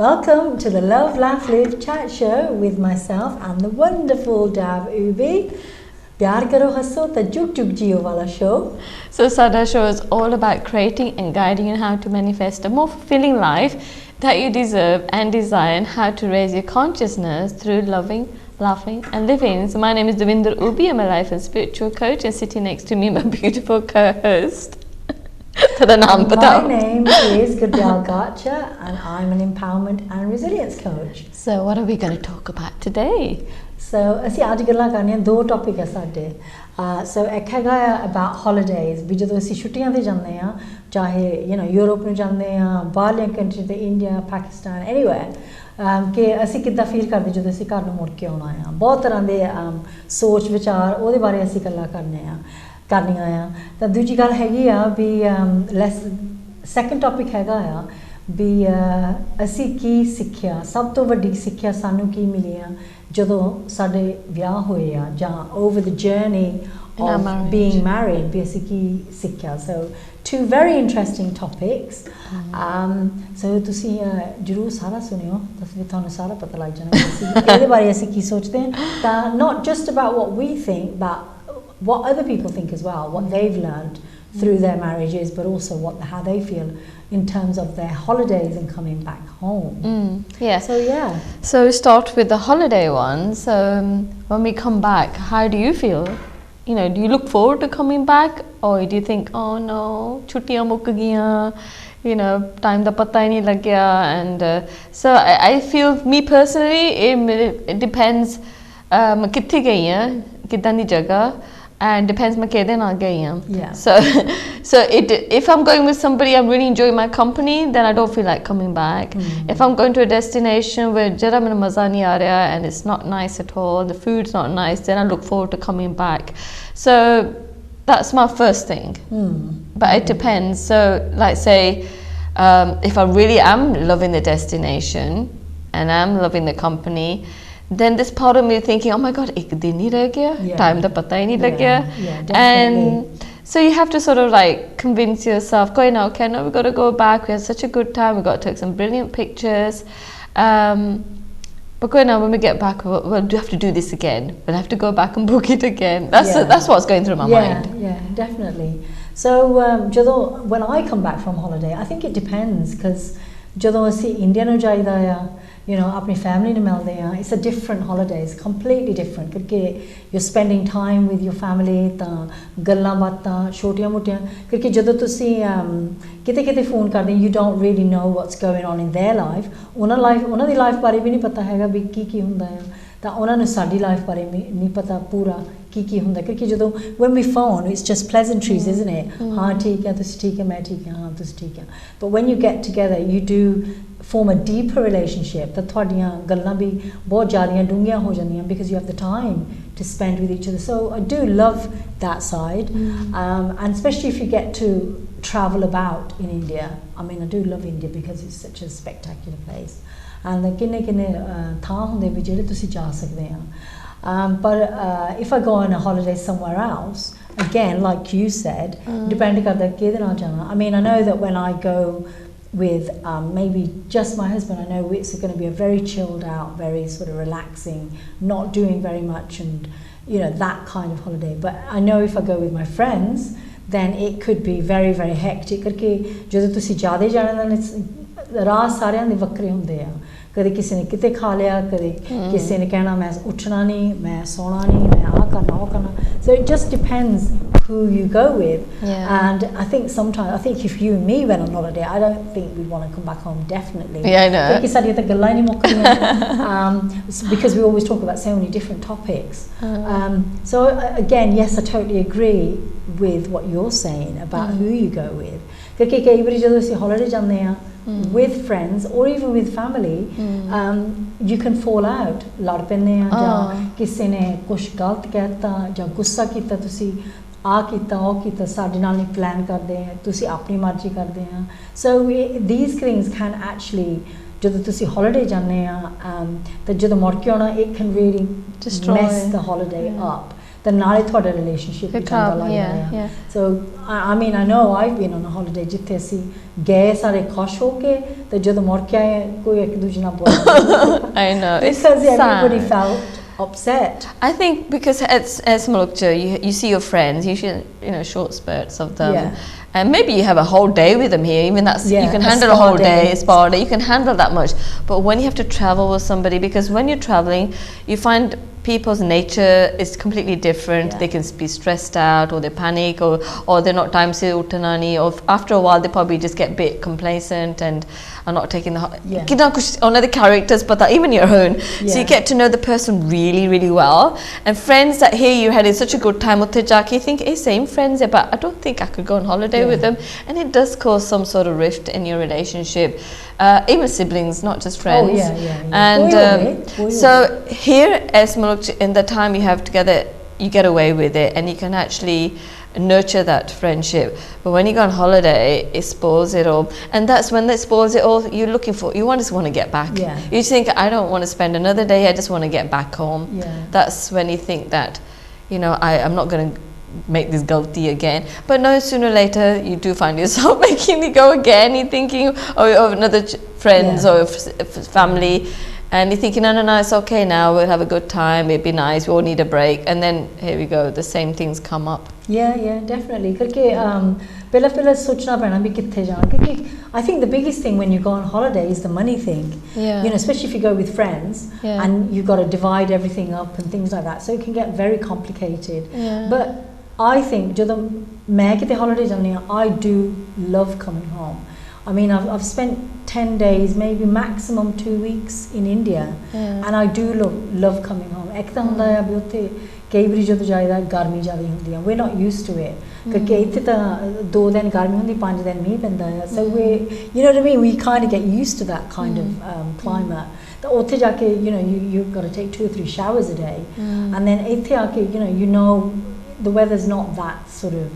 Welcome to the Love, Laugh, Live chat show with myself and the wonderful Dab Ubi. Pyar karo hasso ta juk juk jiyo wala show. So Sada show is all about creating and guiding you how to manifest a more fulfilling life that you deserve and desire, and how to raise your consciousness through loving, laughing and living. So my name is Devinder Ubi. I'm a life and spiritual coach, and sitting next to me my beautiful co-host. My name is Gurdal Garcha, and I'm an empowerment and resilience coach. So what are we going to talk about today? So ਅਸੀਂ ਅੱਜ ਗੱਲਾਂ ਕਰਨੀਆਂ ਦੋ topic ਹੈ ਸਾਡੇ. So ਇੱਕ ਹੈਗਾ about holidays, ਵੀ ਜਦੋਂ ਅਸੀਂ ਛੁੱਟੀਆਂ ਤੇ ਜਾਂਦੇ ਆ, ਚਾਹੇ ਯੂਰਪ ਨੂੰ ਜਾਂਦੇ ਆ, ਬਾਹਰਲੀਆਂ ਕੰਟਰੀ ਤੇ ਇੰਡੀਆ, ਪਾਕਿਸਤਾਨ, anywhere, ਕਿ ਅਸੀਂ ਕਿੱਦਾਂ ਫੀਲ ਕਰਦੇ ਜਦੋਂ ਅਸੀਂ ਘਰ ਨੂੰ ਮੁੜ ਕੇ ਆਉਣਾ ਆ. ਬਹੁਤ ਤਰ੍ਹਾਂ ਦੇ ਸੋਚ ਵਿਚਾਰ ਉਹਦੇ ਬਾਰੇ ਅਸੀਂ ਗੱਲਾਂ ਕਰਨੀਆਂ ਆ. ਤਾਂ ਦੂਜੀ ਗੱਲ ਹੈਗੀ ਆ ਵੀ ਸੈਕੰਡ ਟੌਪਿਕ ਹੈਗਾ ਆ ਵੀ ਅਸੀਂ ਕੀ ਸਿੱਖਿਆ, ਸਭ ਤੋਂ ਵੱਡੀ ਸਿੱਖਿਆ ਸਾਨੂੰ ਕੀ ਮਿਲੀ ਆ ਜਦੋਂ ਸਾਡੇ ਵਿਆਹ ਹੋਏ ਆ, ਜਾਂ over the journey of being married, ਵੀ ਅਸੀਂ ਕੀ ਸਿੱਖਿਆ. So two very interesting topics. So ਤੁਸੀਂ ਜ਼ਰੂਰ ਸਾਰਾ ਸੁਣਿਓ ਤਾਂ ਤੁਹਾਨੂੰ ਸਾਰਾ ਪਤਾ ਲੱਗ ਜਾਣਾ ਕਿ ਇਹਦੇ ਬਾਰੇ ਅਸੀਂ ਕੀ ਸੋਚਦੇ ਹਾਂ. ਤਾਂ not just about what we think, but what other people think as well, what they've learned through their marriages, but also how they feel in terms of their holidays and coming back home. So we start with the holiday one. So when we come back, how do you feel? Do you look forward to coming back, or do you think, oh no, chuttiyan muk gayan, time da pata hi nahi lagya? And so I feel, me personally, it depends kitthe gayi hain, kiddan di jagah, and depends मैं केदे ना गई हूँ. So if I'm going with somebody I'm really enjoying my company, then I don't feel like coming back. If I'm going to a destination where जरा मेरा मज़ा नहीं आ रहा and it's not nice at all, the food's not nice, then I look forward to coming back. So that's my first thing. But it depends. So like say if I really am loving the destination and I'm loving the company, then this part of me thinking, oh my god, ek din hi reh gaya, time da pata hi nahi lagya. And so you have to sort of like convince yourself, going, okay, no, we've got to go back, we had such a good time, we got to take some brilliant pictures, but going on, when we get back, we'll have to do this again, we'll have to go back and book it again. That's what's going through my mind. Yeah, definitely. So when I come back from holiday, I think it depends, because ਜਦੋਂ ਅਸੀਂ India ਨੂੰ ਜਾਈਦਾ ਆ, ਆਪਣੀ family ਨੂੰ ਮਿਲਦੇ ਆ, it's a different holiday, it's completely different, ਕਿਉਂਕਿ you're spending time with your family, ਤਾਂ ਗੱਲਾਂ ਬਾਤਾਂ ਛੋਟੀਆਂ ਮੋਟੀਆਂ, ਕਿਉਂਕਿ ਜਦੋਂ ਤੁਸੀਂ ਕਿਤੇ ਫੋਨ ਕਰਦੇ, you don't really know what's going on in their life, ਉਹਨਾਂ ਦੀ ਲਾਈਫ ਬਾਰੇ ਵੀ ਨਹੀਂ ਪਤਾ ਹੈਗਾ ਵੀ ਕੀ ਹੁੰਦਾ ਆ, ਤਾਂ ਉਹਨਾਂ ਨੂੰ ਸਾਡੀ ਲਾਈਫ ਬਾਰੇ ਨਹੀਂ ਪਤਾ ਪੂਰਾ ਕੀ ਹੁੰਦਾ, ਕਿਉਂਕਿ ਜਦੋਂ when we phone it's just pleasantries, isn't it? ਹਾਂ ਠੀਕ ਹੈ, ਤੁਸੀਂ ਠੀਕ ਹੈ, ਮੈਂ ਠੀਕ ਹਾਂ, ਹਾਂ ਤੁਸੀਂ ਠੀਕ ਹੈ. But when you get together you do form a deeper relationship, ਤਾਂ ਤੁਹਾਡੀਆਂ ਗੱਲਾਂ ਵੀ ਬਹੁਤ ਜ਼ਿਆਦੀਆਂ ਡੂੰਘੀਆਂ ਹੋ ਜਾਂਦੀਆਂ, because you have the time to spend with each other. So I do love that side, and especially if you get to travel about in India. I mean, I do love India because it's such a spectacular place, and ਕਿੰਨੇ ਥਾਂ ਹੁੰਦੇ ਵੀ ਜਿਹੜੇ ਤੁਸੀਂ ਜਾ ਸਕਦੇ ਆ. But if I go on a holiday somewhere else, again, like you said, depending on I mean, I know that when I go with maybe just my husband, I know it's going to be a very chilled out, very sort of relaxing, not doing very much, and that kind of holiday. But I know if I go with my friends, then it could be very, very hectic, because ਜਦੋਂ ਤੁਸੀਂ ਜ਼ਿਆਦਾ ਜਾਣਾ ਤਾਂ ਰਾਹ ਸਾਰਿਆਂ ਦੇ ਵੱਖਰੇ ਹੁੰਦੇ ਆ, ਕਦੇ ਕਿਸੇ ਨੇ ਕਿਤੇ ਖਾ ਲਿਆ, ਕਦੇ ਕਿਸੇ ਨੇ ਕਹਿਣਾ ਮੈਂ ਉੱਠਣਾ ਨਹੀਂ, ਮੈਂ ਸੌਣਾ ਨਹੀਂ, ਮੈਂ ਆਹ ਕਰਨਾ ਉਹ ਕਰਨਾ. So it just depends who you go with. And I think sometimes, I think if you and me went on holiday, I don't think we'd want to come back home, definitely. I know. ਕਿਉਂਕਿ ਸਾਡੀਆਂ ਤਾਂ ਗੱਲਾਂ ਹੀ ਨਹੀਂ ਮੁੱਕਦੀਆਂ, because we always talk about so many different topics. So again, yes, I totally agree with what you're saying about who you go with. ਕਿਉਂਕਿ ਕਈ ਵਾਰੀ ਜਦੋਂ ਅਸੀਂ holiday ਜਾਂਦੇ ਆ with friends or even with family, you can fall out, ਲੜ ਪੈਂਦੇ ਆ, ਜਾਂ ਕਿਸੇ ਨੇ ਕੁਛ ਗਲਤ ਕਹਿਤਾ ਜਾਂ ਗੁੱਸਾ ਕੀਤਾ, ਤੁਸੀਂ ਆ ਕੀਤਾ ਉਹ ਕੀਤਾ, ਸਾਡੇ ਨਾਲ ਨਹੀਂ ਪਲਾਨ ਕਰਦੇ ਆ, ਤੁਸੀਂ ਆਪਣੀ ਮਰਜ਼ੀ ਕਰਦੇ ਆ. So these things can actually, ਜਦੋਂ ਤੁਸੀਂ holiday ਜਾਂਦੇ ਆ ਤਾਂ ਜਦੋਂ ਮੁੜ ਕੇ ਆਉਣਾ, it can really mess the holiday up. the naale thoda relationship The bi changa club, lagda yeah, hai. yeah. So I mean I know I've been on a holiday jitte assi gaye sare khush ho ke te jadon mor ke aaye koi ek duje na bol I know, it's because everybody sad. felt upset. I think because as Malukja, you see your friends, usually, you know, short spurts of them. Yeah. And maybe you have a whole day with them here, even that's, Yeah, you can a handle a spa whole day, day. a spa day, you can handle that much. But when you have to travel with somebody, because when you're traveling, you find people's nature is completely different. Yeah. They can be stressed out, or they panic, or they're not time se uttanani, or after a while they probably just get a bit complacent and are not taking the Yeah. Kida kuch another characters, but even your own. So Yeah. you get to know the person really, really well. And friends that here you had such a good time with Tejaki, think, hey, same friends, but I don't think I could go on holiday with them. And it does cause some sort of rift in your relationship. Even siblings, not just friends. Oh, yeah. And so here, as Maluk, in the time you have together, you get away with it and you can actually nurture that friendship. But when you go on holiday, it spoils it all. And that's when it spoils it all, you're looking for, you just want to get back. Yeah. You think, I don't want to spend another day, I just want to get back home. Yeah. That's when you think that, you know, I'm not going to make this guilty again. But no, sooner or later you do find yourself making it go again. You're thinking of another friends or family, and you're thinking, no, it's okay now, we'll have a good time, it'd be nice, we all need a break. And then here we go, the same things come up. Yeah, definitely. Because pehla sochna pena bhi kithe jana. Because I think the biggest thing when you go on holiday is the money thing. Yeah. You know, especially if you go with friends and you've got to divide everything up and things like that. So it can get very complicated. Yeah. But I think jadon main kite holiday jani I do love coming home. I mean, I've spent 10 days, maybe maximum 2 weeks in India, and I do love coming home. Ek ta hunda hai abhi utte कई बारी जो जायदा गर्मी ज़्यादा होती है, we're not used to it. क्योंकि इतने तो 2 दिन गर्मी होती, 5 दिन मींह पैंदा है. So we, you know what I mean? We kind of get used to that kind of climate. तो उथे जाके, you know, you've got to take 2 or 3 showers a day, and then इथे आके, you know, the weather's not that sort of,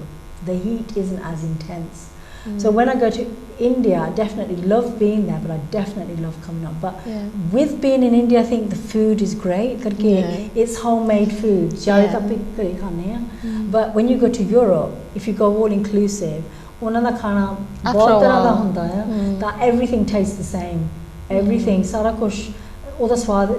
the heat isn't as intense. So when I go to India, I definitely love being there, but I definitely love coming up. But with being in India, I think the food is great because it's homemade food. But when you go to Europe, if you go all inclusive, उन्होंने खाना बहुत तरह का होता है, that everything tastes the same. Everything, सारा कुछ, उधर स्वाद,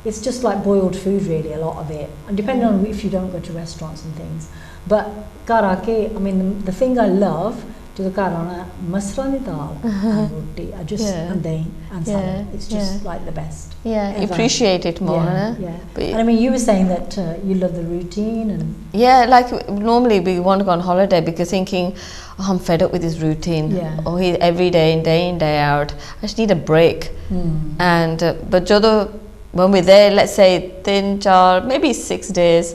it's just like boiled food really, a lot of it. And depending on if you don't go to restaurants and things. But घर आके, I mean, the thing I love, to the घर आना मसरा दी दाल and roti, I just and dahi and salad. It's just like the best. Yeah, you appreciate it more. Yeah. And I mean, you were saying that you love the routine and. Yeah, like normally we want to go on holiday because thinking, oh, I'm fed up with this routine. Oh, every day in day out. I just need a break. And but Jodo, when we're there, let's say 3, 4, maybe 6 days.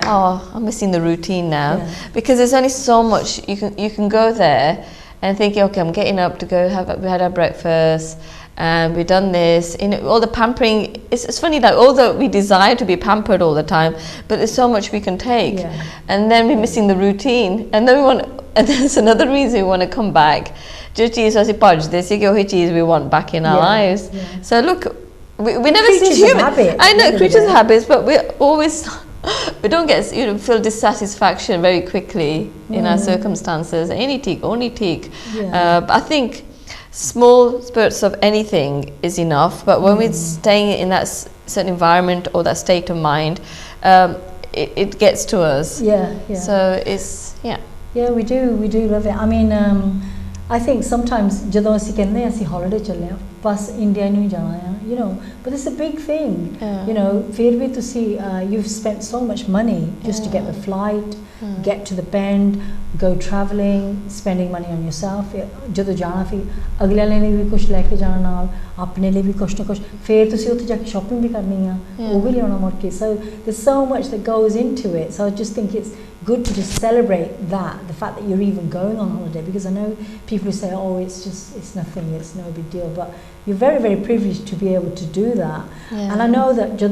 Oh, I'm missing the routine now because there's only so much you can go there and thinking, okay, I'm getting up to go we had our breakfast and we've done this. All the pampering, it's funny that although we desire to be pampered all the time, but there's so much we can take, and then we're missing the routine, and then and there's another reason we want to come back. Just this we want back in our lives. So look, we never see human. I know creatures of habits, but we're always. We don't get, feel dissatisfaction very quickly in our circumstances. Only take. But I think small spurts of anything is enough. But when we're staying in that certain environment or that state of mind, it gets to us. So it's Yeah, we do love it. I mean, I think sometimes ਜਦੋਂ ਅਸੀਂ ਕਹਿੰਦੇ ਅਸੀਂ holiday ਚੱਲੇ ਆ ਬਸ India ਨੂੰ ਹੀ ਜਾਣਾ ਆ, you know, but it's a big thing. You know, ਫਿਰ ਵੀ ਤੁਸੀਂ you've spent so much money just to get the flight, get to the bend, go traveling, spending money on yourself. ਜਦੋਂ ਜਾਣਾ ਫਿਰ ਅਗਲੇ ਲਈ ਵੀ ਕੁਝ ਲੈ ਕੇ ਜਾਣਾ ਨਾਲ, ਆਪਣੇ ਲਈ ਵੀ ਕੁਝ ਨਾ ਕੁਝ, ਫਿਰ ਤੁਸੀਂ ਉੱਥੇ ਜਾ ਕੇ ਸ਼ਾਪਿੰਗ ਵੀ ਕਰਨੀ ਆ, ਉਹ ਵੀ ਲਿਆਉਣਾ ਮੁੜ ਕੇ. So there's so much that goes into it. So I just think it's good to just celebrate that, the fact that you're even going on holiday, because I know people who say, oh, it's nothing, it's no big deal, but you're very, very privileged to be able to do that. And I know that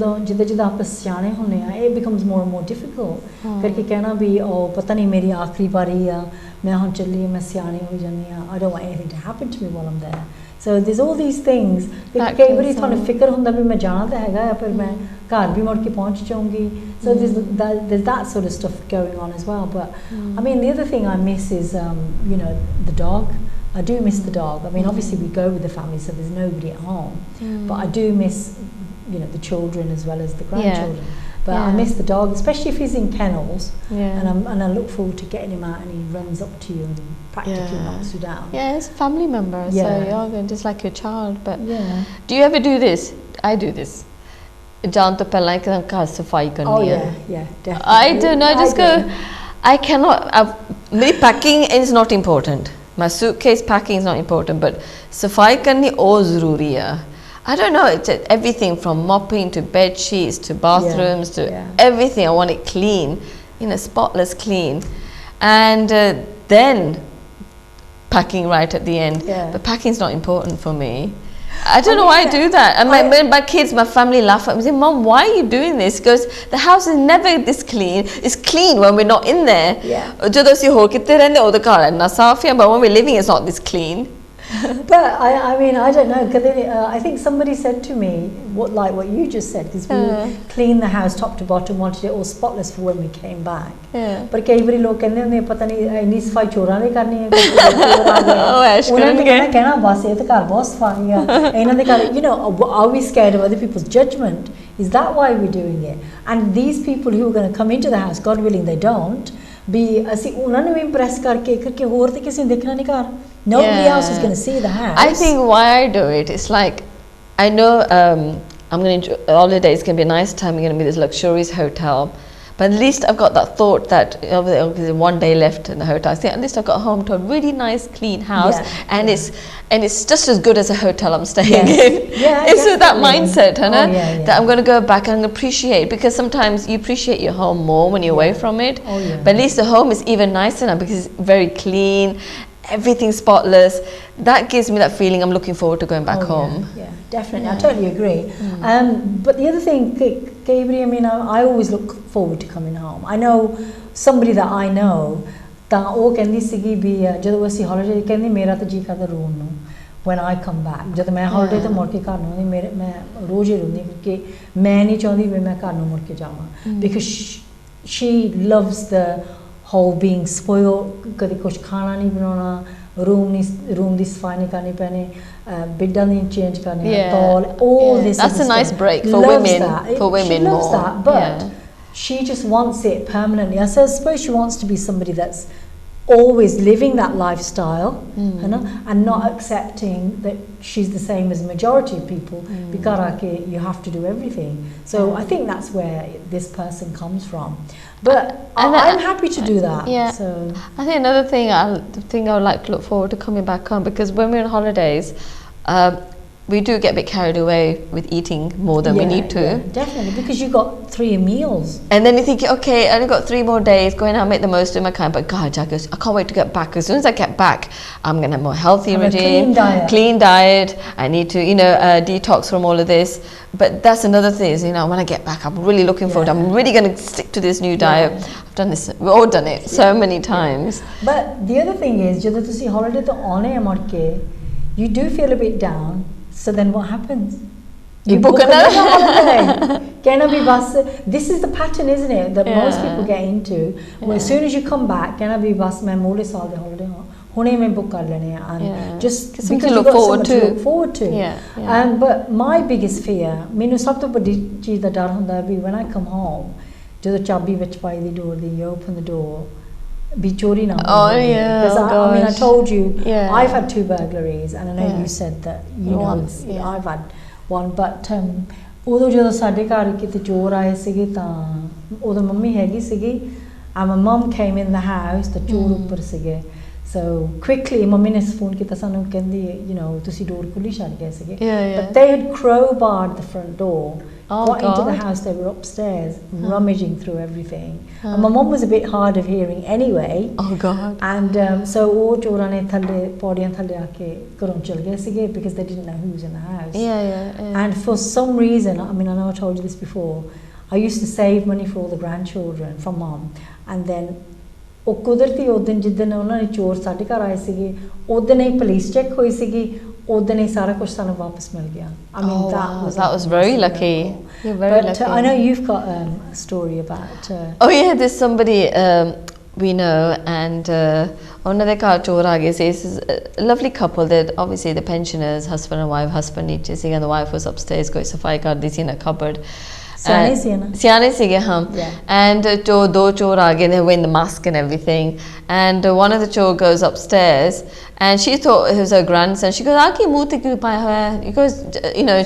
it becomes more and more difficult. Karke kehna bhi, oh, pata nahi meri aakhri bari hai, main hun challi, main siyaane ho jani, I don't want anything to happen to me while I'm there. So there's all these things. कई बारी थानू फिक्र हुंदा भी मैं जाना तो हैगा फिर मैं घर भी मुड़ के पहुंच जाऊंगी. So there's that sort of stuff going on as well. But I mean, the other thing I miss is you know, the dog. I do miss the dog. I mean, obviously we go with the family, so there's nobody at home. But I do miss, you know, the children as well as the grandchildren. But I miss the dog, especially if he's in kennels. And I look forward to getting him out and he runs up to you and practically knocks you down. Yeah, it's a family member, so you're just like your child. But do you ever do this? I do this. जान तो पहला एक घर सफाई करनी है. Definitely. I don't know. I just go. I cannot. My packing is not important. My suitcase packing is not important, but सफाई करनी और ज़रूरी है. I don't know, it's everything from mopping to bed sheets to bathrooms to everything. I want it clean, you know, spotless clean. And then packing right at the end. But packing's not important for me. I don't know why I do that. And my kids, my family laugh at me and say, Mom, why are you doing this? Because the house is never this clean. It's clean when we're not in there. But when we're living, it's not this clean. But I mean, I don't know, because I think somebody said to me what you just said, because we cleaned the house top to bottom, wanted it all spotless for when we came back. But कई बारी लोग कहते हैं पता नहीं इन्नी सफाई चोरां ने करनी है, उन्होंने कहना बस ये तो घर बहुत सफाई है, इन्हों दे घर, you know, are we scared of other people's judgment? Is that why we're doing it? And these people who are going to come into the house, God willing they don't, भी ਅਸੀਂ ਉਹਨਾਂ ਨੂੰ impress ਕਰਕੇ ਹੋਰ ਤੇ ਕਿਸੇ ਨੇ ਦੇਖਣਾ ਨਹੀਂ ਘਰ. Nobody else is going to see the house. I think why I do it is like, I know I'm going to enjoy holidays. It's going to be a nice time. We're going to be this luxurious hotel. But at least I've got that thought that there's one day left in the hotel. I think at least I've got home to a really nice, clean house, and it's just as good as a hotel I'm staying in. It's with that mindset, that I'm going to go back and appreciate, because sometimes you appreciate your home more when you're away from it. But at least the home is even nicer now because it's very clean. Everything's spotless. That gives me that feeling I'm looking forward to going back home. Yeah, definitely. I totally agree. But the other thing, Gabriel, I mean, I always look forward to coming home. I know somebody that I know, ਤਾਂ ਉਹ ਕਹਿੰਦੀ ਸੀਗੀ ਵੀ ਜਦੋਂ ਅਸੀਂ holiday ਕਹਿੰਦੀ ਮੇਰਾ ਤਾਂ ਜੀ ਕਰਦਾ ਰੋਣ ਨੂੰ when I come back. ਜਦੋਂ ਮੈਂ holiday ਤੋਂ ਮੁੜ ਕੇ ਘਰ ਨੂੰ ਆਉਂਦੀ ਮੈਂ ਰੋਜ਼ ਹੀ ਰੋਂਦੀ ਕਿਉਂਕਿ ਮੈਂ ਨਹੀਂ ਚਾਹੁੰਦੀ ਵੀ ਮੈਂ ਘਰ ਨੂੰ ਮੁੜ ਕੇ ਜਾਵਾਂ. Because she loves the whole being spoiled, कभी कुछ खाना नहीं बनाना, room ਦੀ सफाई नहीं करनी पैनी, बेडां नहीं change करनी, all this. That's a nice break for women. For women, she loves that, but she just wants it permanently. I suppose she wants to be somebody that's always living that lifestyle, you know, and not accepting that she's the same as majority of people. Because you have to do everything. So I think that's where this person comes from. But I'm happy to do that. So I think another thing I would like to look forward to coming back home, because when we're on holidays, we do get a bit carried away with eating more than we need to. Definitely, because you got 3 meals. And then you think, okay, I only got 3 more days, going out, make the most of my time. But God, I can't wait to get back. As soon as I get back, I'm going to have a more healthy regime, clean diet. I need to, you know, detox from all of this. But that's another thing, is, you know, when I get back, I'm really looking forward. I'm really going to stick to this new diet. I've done this, we've all done it so many times. But the other thing is, ਜਦੋਂ ਤੁਸੀਂ holiday ਤੋਂ ਆਉਣੇ ਆ ਮੁੜ ਕੇ, you do feel a bit down. So then what happens? You book another holiday. Can be bus. This is the pattern, isn't it? That most people get into. Well, as soon as you come back, can be bus. मैं मोले साल दे holiday हो. हुने में book कर लेने हैं. And just because you got forward to look forward to. But my biggest fear, मैंने सब तो बड़ी चीज़ दा डर होंदा है when I come home, जो चाबी विच पाई दी door the, you open the door. Be chori na. I mean, I told you, I've had 2 burglaries, and I know you said that you know I've had one. But ਉਦੋਂ ਜਦੋਂ ਸਾਡੇ ਘਰ ਕਿਤੇ ਚੋਰ ਆਏ ਸੀਗੇ ਤਾਂ ਉਦੋਂ ਮੰਮੀ ਹੈਗੀ ਸੀਗੀ, and my mum came in the house, the ਚੋਰ ਉੱਪਰ ਸੀਗੇ. So quickly, ਮੰਮੀ ਨੇ ਫੋਨ ਕੀਤਾ ਸਾਨੂੰ, ਕਹਿੰਦੀ, you know, ਤੁਸੀਂ door ਖੁੱਲੀ ਛੱਡ ਗਏ ਸੀਗੇ. But they had crowbarred the front door. Got into the house, they were upstairs, rummaging through everything. And my mum was a bit hard of hearing anyway. Oh God. And so ਉਹ ਚੋਰਾਂ ਨੇ ਥੱਲੇ ਪੌੜੀਆਂ ਥੱਲੇ ਆ ਕੇ ਘਰੋਂ ਚਲ ਗਏ ਸੀਗੇ, because they didn't know who was in the house. And for some reason, I mean, I know I told you this before, I used to save money for all the grandchildren from mum. And then ਉਹ ਕੁਦਰਤੀ ਉਹ ਦਿਨ ਜਿੱਦਣ ਉਹਨਾਂ ਨੇ ਚੋਰ ਸਾਡੇ ਘਰ ਆਏ ਸੀਗੇ, ਉਹ ਦਿਨ ਹੀ ਪੁਲਿਸ ਚੈੱਕ ਹੋਈ ਸੀਗੀ, ਉਦੋਂ ਹੀ ਸਾਰਾ ਕੁਝ ਸਾਨੂੰ ਵਾਪਸ ਮਿਲ ਗਿਆ I mean that was very lucky. You're very lucky. I know you've got a story about oh yeah, there's somebody we know, and ਉਹਨਾਂ ਦੇ ਘਰ ਚੋਰ ਆ ਗਏ ਸੀ. A lovely couple, that obviously the pensioners, husband and wife, husband ਨੀਚੇ ਸੀ and the wife was upstairs ਕੋਈ ਸਫਾਈ ਕਰਦੀ ਸੀ in a cupboard. ਸਿਆਣੇ ਸੀਗੇ ਹਾਂ. And ਦੋ ਚੋਰ ਆ ਗਏ, they were in the mask and everything, and one of the chor goes upstairs and she thought it was her grandson. She goes, "Aaki muh te kyun paya hoya hai?" Because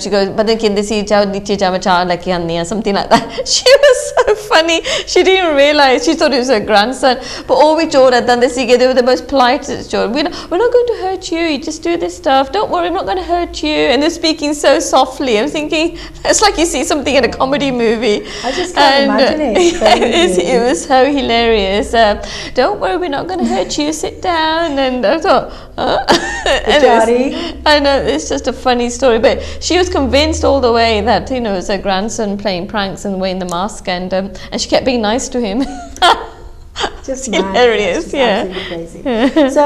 she goes, but then kinde si jao niche ja cha leke aani hai, something like that. She was so funny. She didn't realize, she thought it was her grandson. But all we chor adan they sige, they were the most polite chor. We're not going to hurt you, you just do this stuff, don't worry, I'm not going to hurt you. And they're speaking so softly. I'm thinking it's like you see something in a comedy movie. I just can't imagine it. It was so hilarious. Don't worry, we're not going to hurt you, sit down. And I thought I know, it's just a funny story, but she was convinced all the way that it was her grandson playing pranks and wearing the mask, and she kept being nice to him. Just hilarious. Just absolutely crazy. So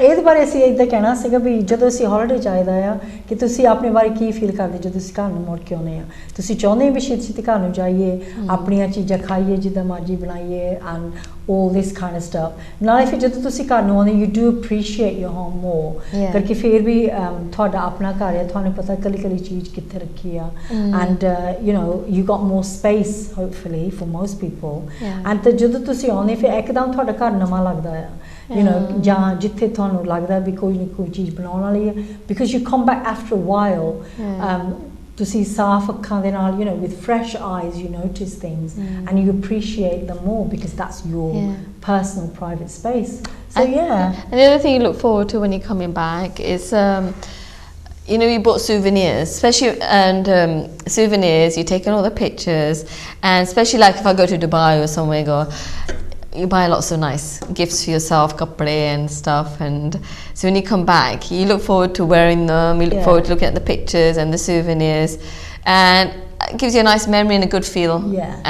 ਇਹਦੇ ਬਾਰੇ ਅਸੀਂ ਇਦਾਂ ਕਹਿਣਾ ਸੀਗਾ ਵੀ ਜਦੋਂ ਅਸੀਂ holiday ਜਾਈਦਾ ਆ ਕਿ ਤੁਸੀਂ ਆਪਣੇ ਬਾਰੇ ਕੀ ਫੀਲ ਕਰਦੇ ਜਦੋਂ ਤੁਸੀਂ ਘਰ ਨੂੰ ਮੁੜ ਕੇ ਆਉਂਦੇ ਆ? ਤੁਸੀਂ ਚਾਹੁੰਦੇ ਹੋ ਵੀ ਛੇਤੀ ਘਰ ਨੂੰ ਜਾਈਏ, ਆਪਣੀਆਂ ਚੀਜ਼ਾਂ ਖਾਈਏ ਜਿੱਦਾਂ ਮਰਜ਼ੀ ਬਣਾਈਏ and all this kind of stuff. ਨਾਲੇ ਫਿਰ ਜਦੋਂ ਤੁਸੀਂ ਘਰ ਨੂੰ ਆਉਂਦੇ, you do appreciate your home more, ਕਰਕੇ ਫਿਰ ਵੀ ਤੁਹਾਡਾ ਆਪਣਾ ਘਰ ਹੈ, ਤੁਹਾਨੂੰ ਪਤਾ ਕੱਲੀ ਚੀਜ਼ ਕਿੱਥੇ ਰੱਖੀ ਆ, and you got more space hopefully for most people, and ਤੇ ਜਦੋਂ ਤੁਸੀਂ ਆਉਂਦੇ ਫਿਰ ਇੱਕਦਮ ਤੁਹਾਡਾ ਘਰ ਨਵਾਂ ਲੱਗਦਾ ਆ, ਜਾਂ ਜਿੱਥੇ ਤੁਹਾਨੂੰ ਲੱਗਦਾ ਵੀ ਕੋਈ ਨਾ ਕੋਈ ਚੀਜ਼ ਬਣਾਉਣ ਵਾਲੀ ਹੈ, because you come back after a while, ਤੁਸੀਂ ਸਾਫ਼ ਅੱਖਾਂ ਦੇ ਨਾਲ, with fresh eyes you notice things, and you appreciate them more because that's your personal private space. So and the other thing you look forward to when you're coming back is you bought souvenirs, especially, and souvenirs, you're taking all the pictures, and especially like if I go to Dubai or somewhere, you buy lots of nice gifts for yourself, kapde and stuff, and so when you come back you look forward to wearing them, you look forward to looking at the pictures and the souvenirs, and it gives you a nice memory and a good feel.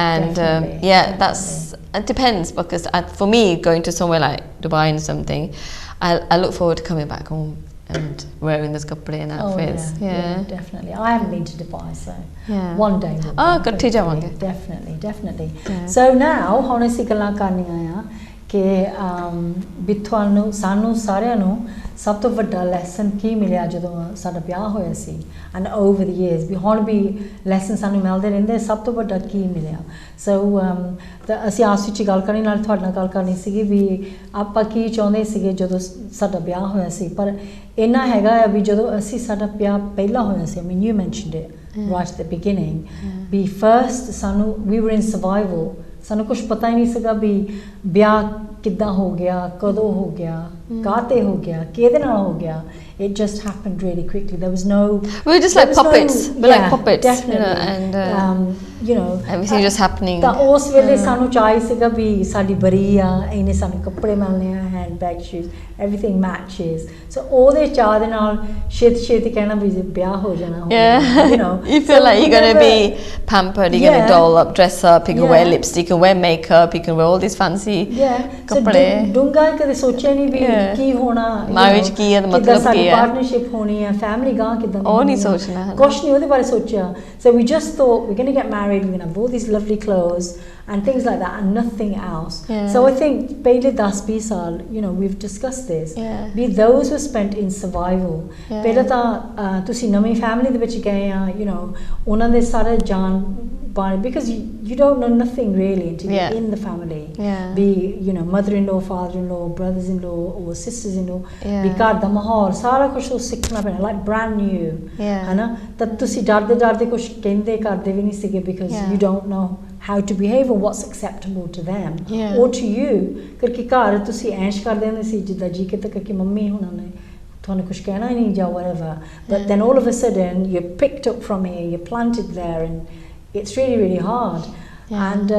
And definitely. That's, it depends, because for me, going to somewhere like Dubai and something, I look forward to coming back home and wearing those kapde and outfits. Definitely. I haven't been to Dubai, so one day we'll go. Definitely. So now ਹੁਣ ਅਸੀਂ ਗੱਲਾਂ ਕਰਨੀਆਂ ਆ ਕਿ ਵੀ ਤੁਹਾਨੂੰ ਸਾਨੂੰ ਸਾਰਿਆਂ ਨੂੰ ਸਭ ਤੋਂ ਵੱਡਾ ਲੈਸਨ ਕੀ ਮਿਲਿਆ ਜਦੋਂ ਸਾਡਾ ਵਿਆਹ ਹੋਇਆ ਸੀ, ਐਂਡ ਓਵਰ ਦੀ ਈਅਰਸ ਵੀ ਹੁਣ ਵੀ ਲੈਸਨ ਸਾਨੂੰ ਮਿਲਦੇ ਰਹਿੰਦੇ, ਸਭ ਤੋਂ ਵੱਡਾ ਕੀ ਮਿਲਿਆ? ਸੋ ਤਾਂ ਅਸੀਂ ਆਪਸ ਵਿੱਚ ਗੱਲ ਕਰਨੀ, ਨਾਲ ਤੁਹਾਡੇ ਨਾਲ ਗੱਲ ਕਰਨੀ ਸੀਗੀ ਵੀ ਆਪਾਂ ਕੀ ਚਾਹੁੰਦੇ ਸੀਗੇ ਜਦੋਂ ਸਾਡਾ ਵਿਆਹ ਹੋਇਆ ਸੀ, ਪਰ ਇੰਨਾ ਹੈਗਾ ਆ ਵੀ ਜਦੋਂ ਅਸੀਂ ਸਾਡਾ ਵਿਆਹ ਪਹਿਲਾਂ ਹੋਇਆ ਸੀ, I mean you mentioned it right at the beginning, we first ਸਾਨੂੰ we were in survival, ਸਾਨੂੰ ਕੁਛ ਪਤਾ ਹੀ ਨਹੀਂ ਸੀਗਾ ਵੀ ਵਿਆਹ ਕਿੱਦਾਂ ਹੋ ਗਿਆ, ਕਦੋਂ ਹੋ ਗਿਆ, ਕਾਹਤੇ ਹੋ ਗਿਆ, ਕਿਹਦੇ ਨਾਲ ਹੋ ਗਿਆ. It just happened really quickly. There was no... We were just like puppets. We're like puppets. Definitely. And everything just happening. ਤਾਂ ਉਸ ਵੇਲੇ ਸਾਨੂੰ ਚਾਹੀ ਸੀਗਾ ਵੀ ਸਾਡੀ ਬਰੀ ਆ, ਇਹਨੇ ਸਾਨੂੰ ਕੱਪੜੇ ਮਿਲਣੇ ਆ, handbag, shoes, everything matches. So ਉਹਦੇ ਚਾਹ ਦੇ ਨਾਲ ਛੇਤੀ ਕਹਿਣਾ ਵੀ ਵਿਆਹ ਹੋ ਜਾਣਾ. You feel like you're going to be pampered, you're going to doll up, dress up, you can wear lipstick, you can wear makeup, you can wear all these fancy ਕੱਪੜੇ. ਡੂੰਘਾ ਕਦੇ ਸੋਚਿਆ ਨਹੀਂ ਵੀ ਕੀ ਹੋਣਾ, marriage ਕੀ ਹੈ, ਮਤਲਬ ਕੀ ਹੈ, partnership ਹੋਣੀ ਹੈ, family ਗਾਂ ਕਿੱਦਾਂ ਦੀ, ਉਹ ਨਹੀਂ ਸੋਚਣਾ, ਕੁਛ ਨਹੀਂ ਉਹਦੇ ਬਾਰੇ ਸੋਚਿਆ. So we just thought we're going to get married, we're going to have all these lovely clothes and things like that, and nothing else. So I think ਪਹਿਲੇ 10-20 ਸਾਲ, we've discussed this, we those were spent in survival. ਪਹਿਲਾਂ ਤਾਂ ਤੁਸੀਂ ਨਵੀਂ family ਦੇ ਵਿੱਚ ਗਏ ਆ, ਉਹਨਾਂ ਦੇ ਸਾਰੇ ਜਾਣ because you don't know nothing really until you're in the family. Be mother-in-law, father-in-law, brothers-in-law or sisters-in-law, be ਘਰ ਦਾ ਮਾਹੌਲ ਸਾਰਾ ਕੁਝ ਸਿੱਖਣਾ ਪੈਣਾ, like brand new, ਹਨਾ? ਤਾਂ ਤੁਸੀਂ ਡਰਦੇ ਕੁਝ ਕਹਿੰਦੇ ਕਰਦੇ ਵੀ ਨਹੀਂ ਸੀਗੇ, because you don't know how to behave or what's acceptable to them or to you, ਕਰਕੇ ਘਰ ਤੁਸੀਂ ਐਸ਼ ਕਰਦੇ ਹੁੰਦੇ ਸੀ ਜਿੱਦਾਂ ਜੀ ਕਿਤੇ ਕਰਕੇ ਮੰਮੀ ਹੁਣਾਂ ਨੇ ਤੁਹਾਨੂੰ ਕੁਝ ਕਹਿਣਾ ਹੀ ਨਹੀਂ ਜਾਂ whatever, but then all of a sudden you're picked up from here, you're planted there, and it's really hard. And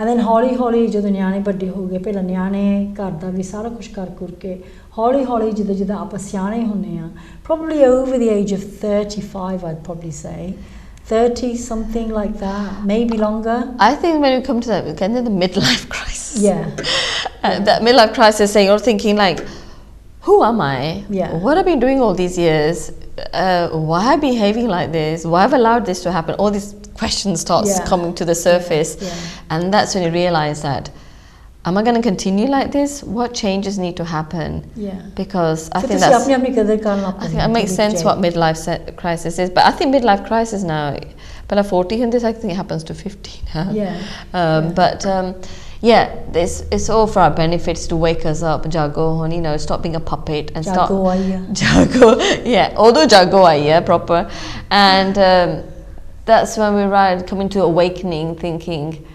then ਹੌਲੀ ਜਦੋਂ ਨਿਆਣੇ ਵੱਡੇ ਹੋ ਗਏ, ਪਹਿਲਾਂ ਨਿਆਣੇ ਘਰ ਦਾ ਵੀ ਸਾਰਾ ਕੁਝ ਕਰ ਕੇ ਹੌਲੀ ਜਿੱਦਾਂ ਆਪਾਂ ਸਿਆਣੇ ਹੁੰਦੇ ਆ, probably over the age of 35 I'd probably say, 30 something like that, maybe longer. I think when we come to that, kind of the midlife crisis. That midlife crisis, you're thinking like, who am I? Yeah. What have I been doing all these years? Why am I behaving like this? Why have I allowed this to happen? All these questions starts coming to the surface. And that's when you realize that, am I going to continue like this? What changes need to happen? Because I think that's, I think it makes sense what midlife crisis is. But I think midlife crisis now, but at 40, and this I think it happens to 50 now. But it's all for our benefits to wake us up, jago, you know, stop being a puppet and start jago. Although jago proper, and that's when we're coming to awakening, thinking.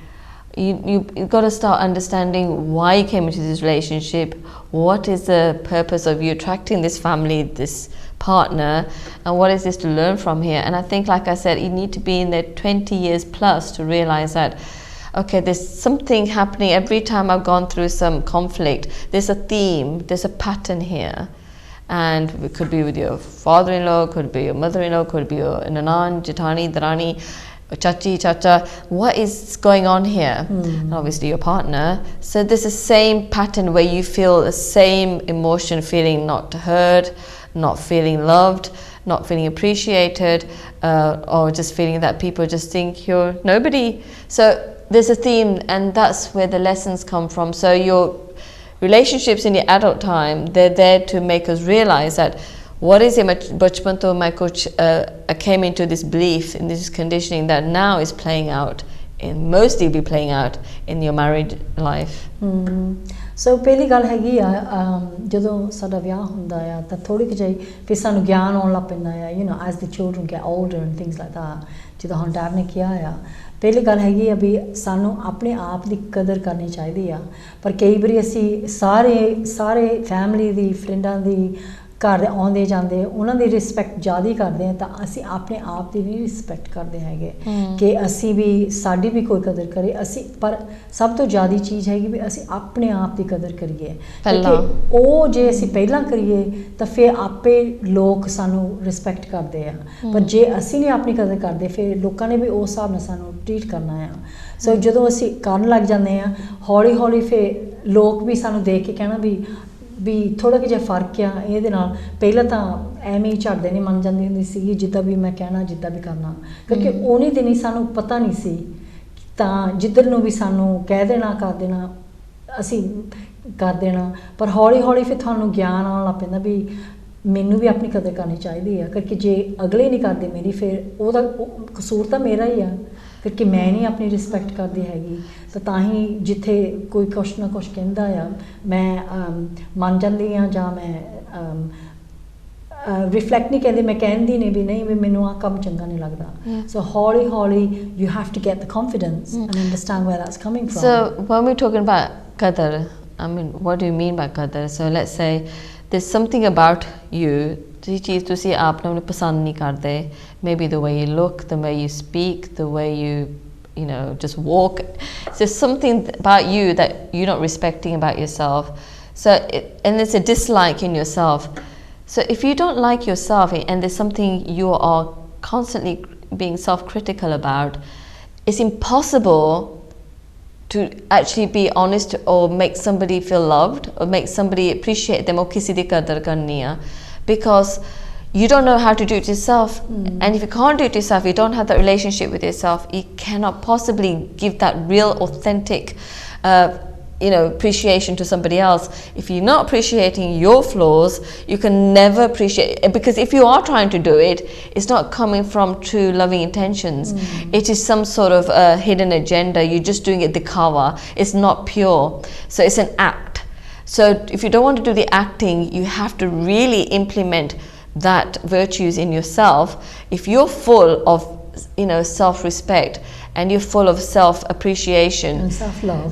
You've got to start understanding why you came into this relationship, what is the purpose of you attracting this family, this partner, and what is this to learn from here. And I think, like I said, you need to be in there 20 years plus to realize that, okay, there's something happening every time I've gone through some conflict. There's a theme, there's a pattern here. And it could be with your father-in-law, could be your mother-in-law, could be your nanan, jitani, dharani, chachi, chacha, what is going on here? And obviously your partner. So there's the same pattern where you feel the same emotion, feeling not heard, not feeling loved, not feeling appreciated, or just feeling that people just think you're nobody. So there's a theme, and that's where the lessons come from. So your relationships in your adult time, they're there to make us realize that what is it, bachpan to my coach came into this belief, in this conditioning that now is playing out, and mostly be playing out in your married life. So ਪਹਿਲੀ ਗੱਲ ਹੈਗੀ ਆ ਜਦੋਂ ਸਾਡਾ ਵਿਆਹ ਹੁੰਦਾ ਆ ਤਾਂ ਥੋੜੀ ਜਿਹੀ ਫਿਰ ਸਾਨੂੰ ਗਿਆਨ ਆਉਣ ਲੱਗ ਪੈਂਦਾ ਆ, you know, as the children get older and things like that, ਜਿੱਦਾਂ ਹੁਣ ਡੈਡ ਨੇ ਕਿਹਾ ਆ, ਪਹਿਲੀ ਗੱਲ ਹੈਗੀ ਆ ਵੀ ਸਾਨੂੰ ਆਪਣੇ ਆਪ ਦੀ ਕਦਰ ਕਰਨੀ ਚਾਹੀਦੀ ਆ। ਪਰ ਕਈ ਵਾਰੀ ਅਸੀਂ ਸਾਰੇ ਫੈਮਿਲੀ ਦੀ, ਫਰੈਂਡਾਂ ਦੀ, ਘਰ ਆਉਂਦੇ ਜਾਂਦੇ ਉਹਨਾਂ ਦੀ ਰਿਸਪੈਕਟ ਜ਼ਿਆਦਾ ਕਰਦੇ ਆ, ਤਾਂ ਅਸੀਂ ਆਪਣੇ ਆਪ ਦੀ ਨਹੀਂ ਰਿਸਪੈਕਟ ਕਰਦੇ ਹੈਗੇ ਕਿ ਅਸੀਂ ਵੀ, ਸਾਡੀ ਵੀ ਕੋਈ ਕਦਰ ਕਰੇ। ਅਸੀਂ ਪਰ ਸਭ ਤੋਂ ਜ਼ਿਆਦਾ ਚੀਜ਼ ਹੈਗੀ ਵੀ ਅਸੀਂ ਆਪਣੇ ਆਪ ਦੀ ਕਦਰ ਕਰੀਏ, ਕਿਉਂਕਿ ਉਹ ਜੇ ਅਸੀਂ ਪਹਿਲਾਂ ਕਰੀਏ ਤਾਂ ਫਿਰ ਆਪੇ ਲੋਕ ਸਾਨੂੰ ਰਿਸਪੈਕਟ ਕਰਦੇ ਆ। ਪਰ ਜੇ ਅਸੀਂ ਨਹੀਂ ਆਪਣੀ ਕਦਰ ਕਰਦੇ ਫਿਰ ਲੋਕਾਂ ਨੇ ਵੀ ਉਸ ਹਿਸਾਬ ਨਾਲ ਸਾਨੂੰ ਟਰੀਟ ਕਰਨਾ ਆ। ਸੋ ਜਦੋਂ ਅਸੀਂ ਕਰਨ ਲੱਗ ਜਾਂਦੇ ਆ, ਹੌਲੀ ਹੌਲੀ ਫਿਰ ਲੋਕ ਵੀ ਸਾਨੂੰ ਦੇਖ ਕੇ ਕਹਿਣਾ ਵੀ ਥੋੜਾ ਜਿਹਾ ਫਰਕ ਆ ਇਹਦੇ ਨਾਲ। ਪਹਿਲਾਂ ਤਾਂ ਐਵੇਂ ਹੀ ਝੜਦੇ ਨਹੀਂ ਮੰਨ ਜਾਂਦੀ ਹੁੰਦੀ ਸੀਗੀ, ਜਿੱਦਾਂ ਵੀ ਮੈਂ ਕਹਿਣਾ, ਜਿੱਦਾਂ ਵੀ ਕਰਨਾ, ਕਿਉਂਕਿ ਉਹਨੀ ਦਿਨ ਸਾਨੂੰ ਪਤਾ ਨਹੀਂ ਸੀ, ਤਾਂ ਜਿੱਧਰ ਨੂੰ ਵੀ ਸਾਨੂੰ ਕਹਿ ਦੇਣਾ, ਕਰ ਦੇਣਾ, ਅਸੀਂ ਕਰ ਦੇਣਾ। ਪਰ ਹੌਲੀ ਹੌਲੀ ਫਿਰ ਤੁਹਾਨੂੰ ਗਿਆਨ ਆਉਣ ਲੱਗ ਪੈਂਦਾ ਵੀ ਮੈਨੂੰ ਵੀ ਆਪਣੀ ਕਦਰ ਕਰਨੀ ਚਾਹੀਦੀ ਆ, ਕਿਉਂਕਿ ਜੇ ਅਗਲੇ ਨਹੀਂ ਕਰਦੇ ਮੇਰੀ, ਫਿਰ ਉਹਦਾ ਕਸੂਰ ਤਾਂ ਮੇਰਾ ਹੀ ਆ, ਕਿਉਂਕਿ ਮੈਂ ਨਹੀਂ ਆਪਣੀ ਰਿਸਪੈਕਟ ਕਰਦੀ ਹੈਗੀ। ਤਾਂ ਹੀ ਜਿੱਥੇ ਕੋਈ ਕੁਛ ਨਾ ਕੁਛ ਕਹਿੰਦਾ ਆ, ਮੈਂ ਮੰਨ ਜਾਂਦੀ ਹਾਂ, ਜਾਂ ਮੈਂ ਰਿਫਲੈਕਟ ਨਹੀਂ ਕਹਿੰਦੀ, ਮੈਂ ਕਹਿੰਦੀ ਨਹੀਂ ਵੀ ਨਹੀਂ, ਵੀ ਮੈਨੂੰ ਆਹ ਕੰਮ ਚੰਗਾ ਨਹੀਂ ਲੱਗਦਾ। ਸੋ ਹੌਲੀ ਹੌਲੀ you have to get the confidence and understand where that's coming from. So when we're talking about qadar, I mean, what do you mean by qadar? So let's say there's something about you, जो चीज़ तुसी आपने उन्हें पसंद नहीं करते, maybe the way you look, the way you speak, the way you know, just walk. So there's something about you that you're not respecting about yourself. So and it's a dislike in yourself. So if you don't like yourself and there's something you are constantly being self-critical about, it's impossible to actually be honest or make somebody feel loved or make somebody appreciate them or kisi di qadar karni hai, because you don't know how to do it yourself. And if you can't do it yourself, you don't have that relationship with yourself, you cannot possibly give that real authentic appreciation to somebody else. If you're not appreciating your flaws, you can never appreciate, because if you are trying to do it, it's not coming from true loving intentions. It is some sort of hidden agenda. You're just doing it dikhawa. It's not pure. So it's an act. So if you don't want to do the acting, you have to really implement that virtues in yourself. If you're full of self-respect and you're full of self-appreciation and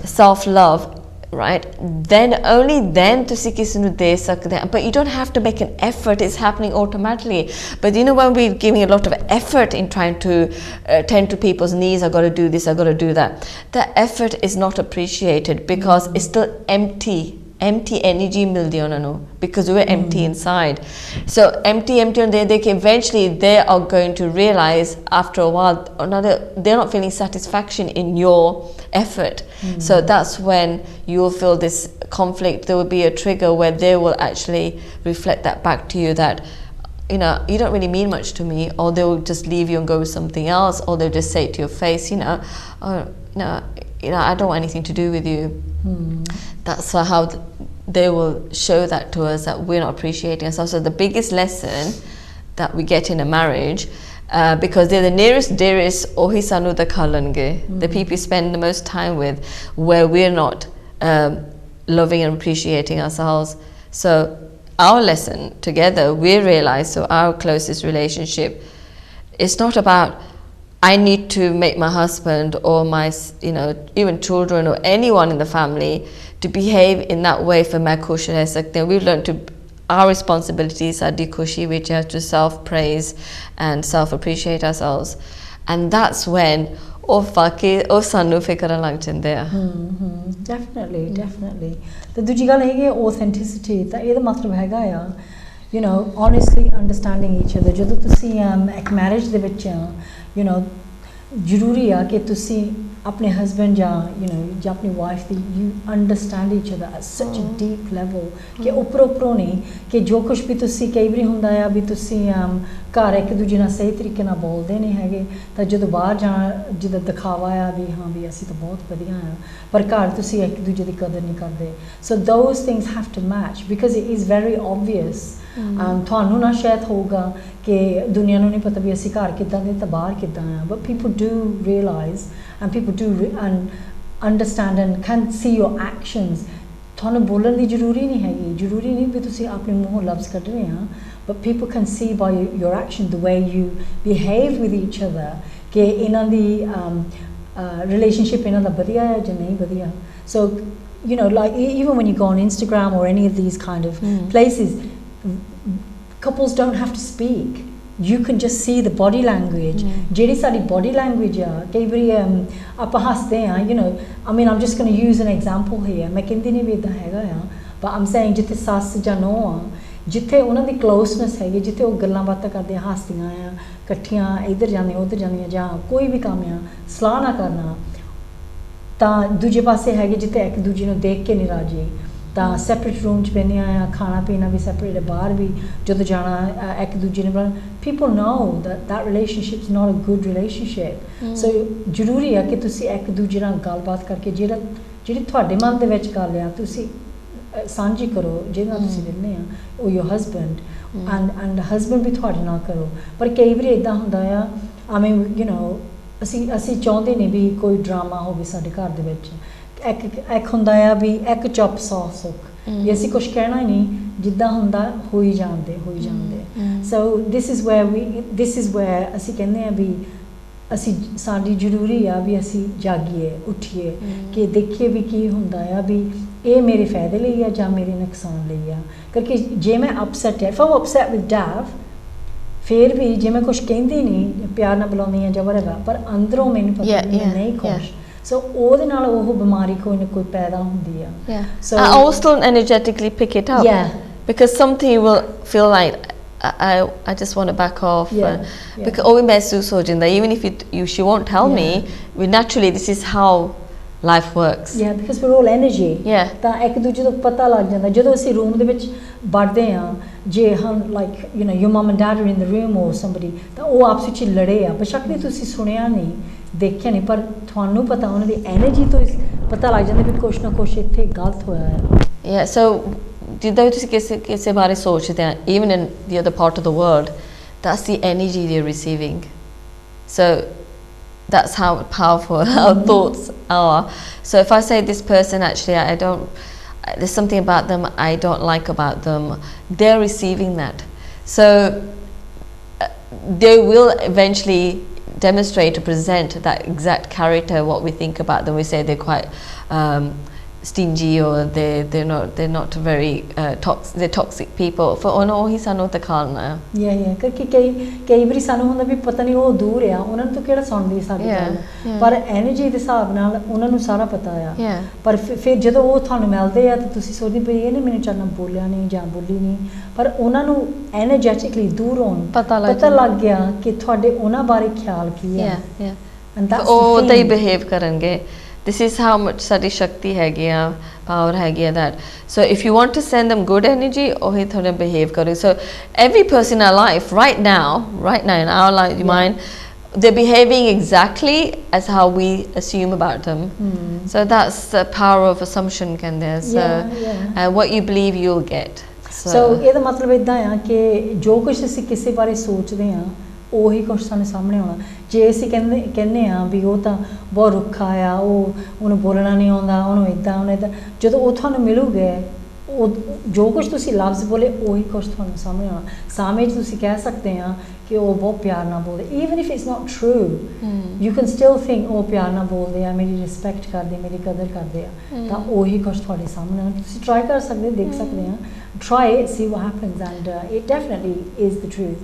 self-love, right, then only then ਤੁਸੀਂ ਕਿਸੇ ਨੂੰ ਦੇ ਸਕਦੇ, but you don't have to make an effort, it's happening automatically. But when we're giving a lot of effort in trying to tend to people's needs, I got to do this, I got to do that, that effort is not appreciated, because it's still empty energy mildi ਉਹਨਾਂ ਨੂੰ, because we're empty inside. So empty and they eventually they are going to realize after a while they're not feeling satisfaction in your effort. So that's when you'll feel this conflict, there will be a trigger where they will actually reflect that back to you that, you know, you don't really mean much to me, or they'll just leave you and go with something else, or they'll just say it to your face, you know, oh, no, you know, I don't want anything to do with you. That's how they will show that to us, that we're not appreciating ourselves. So the biggest lesson that we get in a marriage, because they're the nearest, dearest, ohi sanu dakhalange, the people you spend the most time with, where we're not loving and appreciating ourselves. So our lesson together, we realize, so our closest relationship, it's not about I need to make my husband or my, you know, even children or anyone in the family to behave in that way for main khush reh sakte hain. We've learned to, our responsibilities are khushi, which is to self-praise and self-appreciate ourselves. And that's when sanu fikran lag jande a. Definitely, definitely. The ਦੂਜੀ ਗੱਲ ਹੈਗੀ authenticity, ਤਾਂ ਇਹਦਾ ਮਤਲਬ ਹੈਗਾ ਆ, you know, honestly understanding each other. ਜਦੋਂ ਤੁਸੀਂ ਇੱਕ marriage ਦੇ ਵਿੱਚ you know, ਜ਼ਰੂਰੀ ਆ ਕਿ ਤੁਸੀਂ ਆਪਣੇ husband ਜਾਂ you know ਜਾਂ ਆਪਣੀ wife the you understand each other at such a deep level ਕਿ ਉੱਪਰੋਂ ਨਹੀਂ ਕਿ ਜੋ ਕੁਛ ਵੀ ਤੁਸੀਂ ਕਈ ਵਾਰੀ ਹੁੰਦਾ ਆ ਵੀ ਤੁਸੀਂ ਘਰ ਇੱਕ ਦੂਜੇ ਨਾਲ ਸਹੀ ਤਰੀਕੇ ਨਾਲ ਬੋਲਦੇ ਨਹੀਂ ਹੈਗੇ, ਤਾਂ ਜਦੋਂ ਬਾਹਰ ਜਾਣਾ ਜਿੱਦਾਂ ਦਿਖਾਵਾ ਆ ਵੀ ਹਾਂ ਵੀ ਅਸੀਂ ਤਾਂ ਬਹੁਤ ਵਧੀਆ ਆ, ਪਰ ਘਰ ਤੁਸੀਂ ਇੱਕ ਦੂਜੇ ਦੀ ਕਦਰ ਨਹੀਂ ਕਰਦੇ. So those things have to match because it is very obvious. ਤੁਹਾਨੂੰ ਨਾ ਸ਼ਾਇਦ ਹੋਊਗਾ ਕਿ ਦੁਨੀਆ ਨੂੰ ਨਹੀਂ ਪਤਾ ਵੀ ਅਸੀਂ ਘਰ ਕਿੱਦਾਂ ਦੇ ਤਾਂ ਬਾਹਰ ਕਿੱਦਾਂ ਆ, but people do realize and people do understand and can see your actions. ਤੁਹਾਨੂੰ ਬੋਲਣ ਦੀ ਜ਼ਰੂਰੀ ਨਹੀਂ ਹੈਗੀ, ਜ਼ਰੂਰੀ ਨਹੀਂ ਵੀ ਤੁਸੀਂ ਆਪਣੇ ਮੂੰਹੋਂ ਲਫ਼ਜ਼ ਕੱਢ ਰਹੇ ਆ, but people can see by your action, the way you behave with each other, ਕਿ ਇਹਨਾਂ ਦੀ relationship ਇਹਨਾਂ ਦਾ ਵਧੀਆ ਹੈ ਜਾਂ ਨਹੀਂ ਵਧੀਆ. So you know, like even when you go on Instagram or any of these kind of places, couples don't have to speak. You can just see the body language. ਜਿਹੜੀ ਸਾਡੀ body language ਆ, ਕਈ ਵਾਰੀ ਆਪਾਂ ਹੱਸਦੇ ਆ, you know, I mean, I'm just going to use an example here. ਮੈਂ ਕਹਿੰਦੀ ਨਹੀਂ ਵੀ ਇੱਦਾਂ ਹੈਗਾ ਆ, but I'm saying ਜਿੱਥੇ ਸੱਸ ਜਾਂ ਨੂੰਹ ਆ, ਜਿੱਥੇ ਉਹਨਾਂ ਦੀ ਕਲੋਸਨੈਸ ਹੈਗੀ, ਜਿੱਥੇ ਉਹ ਗੱਲਾਂ ਬਾਤਾਂ ਕਰਦੀਆਂ, ਹੱਸਦੀਆਂ ਆ, ਇਕੱਠੀਆਂ ਇੱਧਰ ਜਾਂਦੀਆਂ ਉੱਧਰ ਜਾਂਦੀਆਂ, ਜਾਂ ਕੋਈ ਵੀ ਕੰਮ ਆ ਸਲਾਹ ਨਾ ਕਰਨਾ, ਤਾਂ ਦੂਜੇ ਪਾਸੇ ਹੈਗੇ ਜਿੱਥੇ ਇੱਕ ਦੂਜੇ ਨੂੰ ਦੇਖ ਕੇ ਨਹੀਂ ਰਾਜੀ, ਤਾਂ ਸੈਪਰੇਟ ਰੂਮ 'ਚ ਬਹਿੰਦੀਆਂ ਆ, ਖਾਣਾ ਪੀਣਾ ਵੀ ਸੈਪਰੇਟ ਹੈ, ਬਾਹਰ ਵੀ ਜਦੋਂ ਜਾਣਾ ਇੱਕ ਦੂਜੇ ਨੇ ਬੁਲਾਉਣਾ. People know that relationship is not a good relationship. So ਜ਼ਰੂਰੀ ਆ ਕਿ ਤੁਸੀਂ ਇੱਕ ਦੂਜੇ ਨਾਲ ਗੱਲਬਾਤ ਕਰਕੇ ਜਿਹੜੀ ਤੁਹਾਡੇ ਮਨ ਦੇ ਵਿੱਚ ਗੱਲ ਆ ਤੁਸੀਂ ਸਾਂਝੀ ਕਰੋ, ਜਿਹਦੇ ਨਾਲ ਤੁਸੀਂ ਰਹਿੰਦੇ ਆ, ਉਹ your husband and husband ਵੀ ਤੁਹਾਡੇ ਨਾਲ ਕਰੋ. ਪਰ ਕਈ ਵਾਰੀ ਇੱਦਾਂ ਹੁੰਦਾ ਆ, I mean, you know, ਅਸੀਂ ਚਾਹੁੰਦੇ ਨਹੀਂ ਵੀ ਕੋਈ ਡਰਾਮਾ ਹੋਵੇ ਸਾਡੇ ਘਰ ਦੇ ਵਿੱਚ. ਇੱਕ ਹੁੰਦਾ ਆ ਵੀ ਇੱਕ ਚੁੱਪ ਸੌ ਸੁੱਖ, ਵੀ ਅਸੀਂ ਕੁਛ ਕਹਿਣਾ ਹੀ ਨਹੀਂ, ਜਿੱਦਾਂ ਹੁੰਦਾ ਹੋਈ ਜਾਂਦੇ. So this is where ਅਸੀਂ ਕਹਿੰਦੇ ਆ ਵੀ ਅਸੀਂ ਸਾਡੀ ਜ਼ਰੂਰੀ ਆ ਵੀ ਅਸੀਂ ਜਾਗੀਏ, ਉੱਠੀਏ, ਕਿ ਦੇਖੀਏ ਵੀ ਕੀ ਹੁੰਦਾ ਆ, ਵੀ ਇਹ ਮੇਰੇ ਫਾਇਦੇ ਲਈ ਆ ਜਾਂ ਮੇਰੇ ਨੁਕਸਾਨ ਲਈ ਆ. ਕਿਉਂਕਿ ਜੇ ਮੈਂ ਅਪਸੈਟ ਹੈ, if I'm upset with Dav, ਫਿਰ ਵੀ ਜੇ ਮੈਂ ਕੁਛ ਕਹਿੰਦੀ ਨਹੀਂ, ਪਿਆਰ ਨਾਲ ਬੁਲਾਉਂਦੀ ਆ ਜਾਂ whatever, ਪਰ ਅੰਦਰੋਂ ਮੈਨੂੰ ਪਤਾ ਨਹੀਂ ਖੁਸ਼, so ਉਹਦੇ ਨਾਲ ਉਹ ਬਿਮਾਰੀ ਕੋਈ ਨਾ ਕੋਈ ਪੈਦਾ ਹੁੰਦੀ ਆ. So I also energetically pick it up. Because something will feel like I just want to back off. Because ਉਹ ਵੀ ਮਹਿਸੂਸ ਹੋ ਜਾਂਦਾ, even if she won't tell me, we naturally, this is how life works. Because we're all energy. ਤਾਂ ਇੱਕ ਦੂਜੇ ਤੋਂ ਪਤਾ ਲੱਗ ਜਾਂਦਾ. ਜਦੋਂ ਅਸੀਂ ਰੂਮ ਦੇ ਵਿੱਚ ਵੜਦੇ ਆ, ਜੇ ਹਮ like you know your mom and dad are in the room or somebody, ਤਾਂ ਉਹ ਆਪਸ ਵਿੱਚ ਲੜੇ ਆ, ਬੇਸ਼ੱਕ ਨਹੀਂ ਤੁਸੀਂ ਸੁਣਿਆ ਨਹੀਂ, ਦੇਖਿਆ ਨਹੀਂ, ਪਰ ਤੁਹਾਨੂੰ ਪਤਾ ਉਹਨਾਂ ਦੀ ਐਨਰਜੀ ਤੋਂ ਪਤਾ ਲੱਗ ਜਾਂਦਾ ਵੀ ਕੁਛ ਨਾ ਕੁਛ ਇੱਥੇ ਗਲਤ ਹੋਇਆ ਹੈ. So ਜਿੱਦਾਂ ਤੁਸੀਂ ਕਿਸੇ ਬਾਰੇ ਸੋਚਦੇ ਆ, even in the other part of the world, that's the energy they're receiving. So that's how powerful our thoughts are. So if I say this person, actually there's something about them I don't like about them, they're receiving that. So they will eventually demonstrate or present that exact character, what we think about them. We say they're quite stingy, or they're not very they're toxic people. For ono hi sanu takalna ਕਿਉਂਕਿ ਕਈ ਵਾਰੀ ਸਾਨੂੰ ਹੁੰਦਾ ਵੀ ਪਤਾ ਨਹੀਂ ਉਹ ਦੂਰ ਆ, ਉਹਨਾਂ ਨੂੰ ਤਾਂ ਕਿਹੜਾ ਸੁਣਦੀ ਸਾਡੀ ਗੱਲ, ਪਰ ਐਨਰਜੀ ਦੇ ਹਿਸਾਬ ਨਾਲ ਉਹਨਾਂ ਨੂੰ ਸਾਰਾ ਪਤਾ ਆ. ਪਰ ਫਿਰ ਜਦੋਂ ਉਹ ਤੁਹਾਨੂੰ ਮਿਲਦੇ ਆ ਤਾਂ ਤੁਸੀਂ ਸੋਚਦੇ ਵੀ ਇਹ ਨਹੀਂ ਮੈਨੂੰ ਚੰਨਾ ਬੋਲਿਆ ਨਹੀਂ ਜਾਂ ਬੋਲੀ ਨਹੀਂ, ਪਰ ਉਹਨਾਂ ਨੂੰ ਐਨਰਜੈਟਿਕਲੀ ਦੂਰੋਂ ਪਤਾ ਲੱਗ ਗਿਆ ਕਿ ਤੁਹਾਡੇ ਉਹਨਾਂ ਬਾਰੇ ਖਿਆਲ ਕੀ ਹੈ, and that's ਉਹ ਤਾਂ ਹੀ ਬਿਹੇਵ ਕਰਨਗੇ. this is how much sadi shakti हैगी आ, power हैगी आ that. So if you want to send them good energy, ohi thode behave karo. So every person in our life right now in our life, mind, they're behaving exactly as how we assume about them. So that's the power of assumption can there. So what you believe you'll get. So ਇਹਦਾ ਮਤਲਬ ਇਦਾਂ ਆ ਕਿ ਜੋ ਕੁਝ ਅਸੀਂ ਕਿਸੇ ਬਾਰੇ ਸੋਚਦੇ ਆ ਉਹੀ ਕੁਝ ਸਾਨੂੰ ਸਾਹਮਣੇ ਆਉਣਾ ਜੇ ਅਸੀਂ ਕਹਿੰਦੇ ਆ ਵੀ ਉਹ ਤਾਂ ਬਹੁਤ ਰੁੱਖਾ ਆ ਉਹਨੂੰ ਬੋਲਣਾ ਨਹੀਂ ਆਉਂਦਾ ਉਹਨੂੰ ਇਦਾਂ ਉਹਨੇ ਤਾਂ ਜਦੋਂ ਉਹ ਤੁਹਾਨੂੰ ਮਿਲੂਗੇ ਉਹ ਜੋ ਕੁਝ ਤੁਸੀਂ ਲਫ਼ਜ਼ ਬੋਲੇ ਉਹੀ ਕੁਝ ਤੁਹਾਨੂੰ ਸਾਹਮਣੇ ਆਉਣਾ ਸਾਹਮਣੇ ਤੁਸੀਂ ਕਹਿ ਸਕਦੇ ਆ ਕਿ ਉਹ ਬਹੁਤ ਪਿਆਰ ਨਾਲ ਬੋਲਦੇ even if it's not true you can still think ਉਹ ਪਿਆਰ ਨਾਲ ਬੋਲਦੇ ਆ ਮੇਰੀ ਰਿਸਪੈਕਟ ਕਰਦੇ ਮੇਰੀ ਕਦਰ ਕਰਦੇ ਆ ਤਾਂ ਉਹੀ ਕੁਝ ਤੁਹਾਡੇ ਸਾਹਮਣੇ ਆਉਣਾ ਤੁਸੀਂ ਟਰਾਈ ਕਰ ਸਕਦੇ ਦੇਖ ਸਕਦੇ ਆ try it see what happens and it definitely is the truth.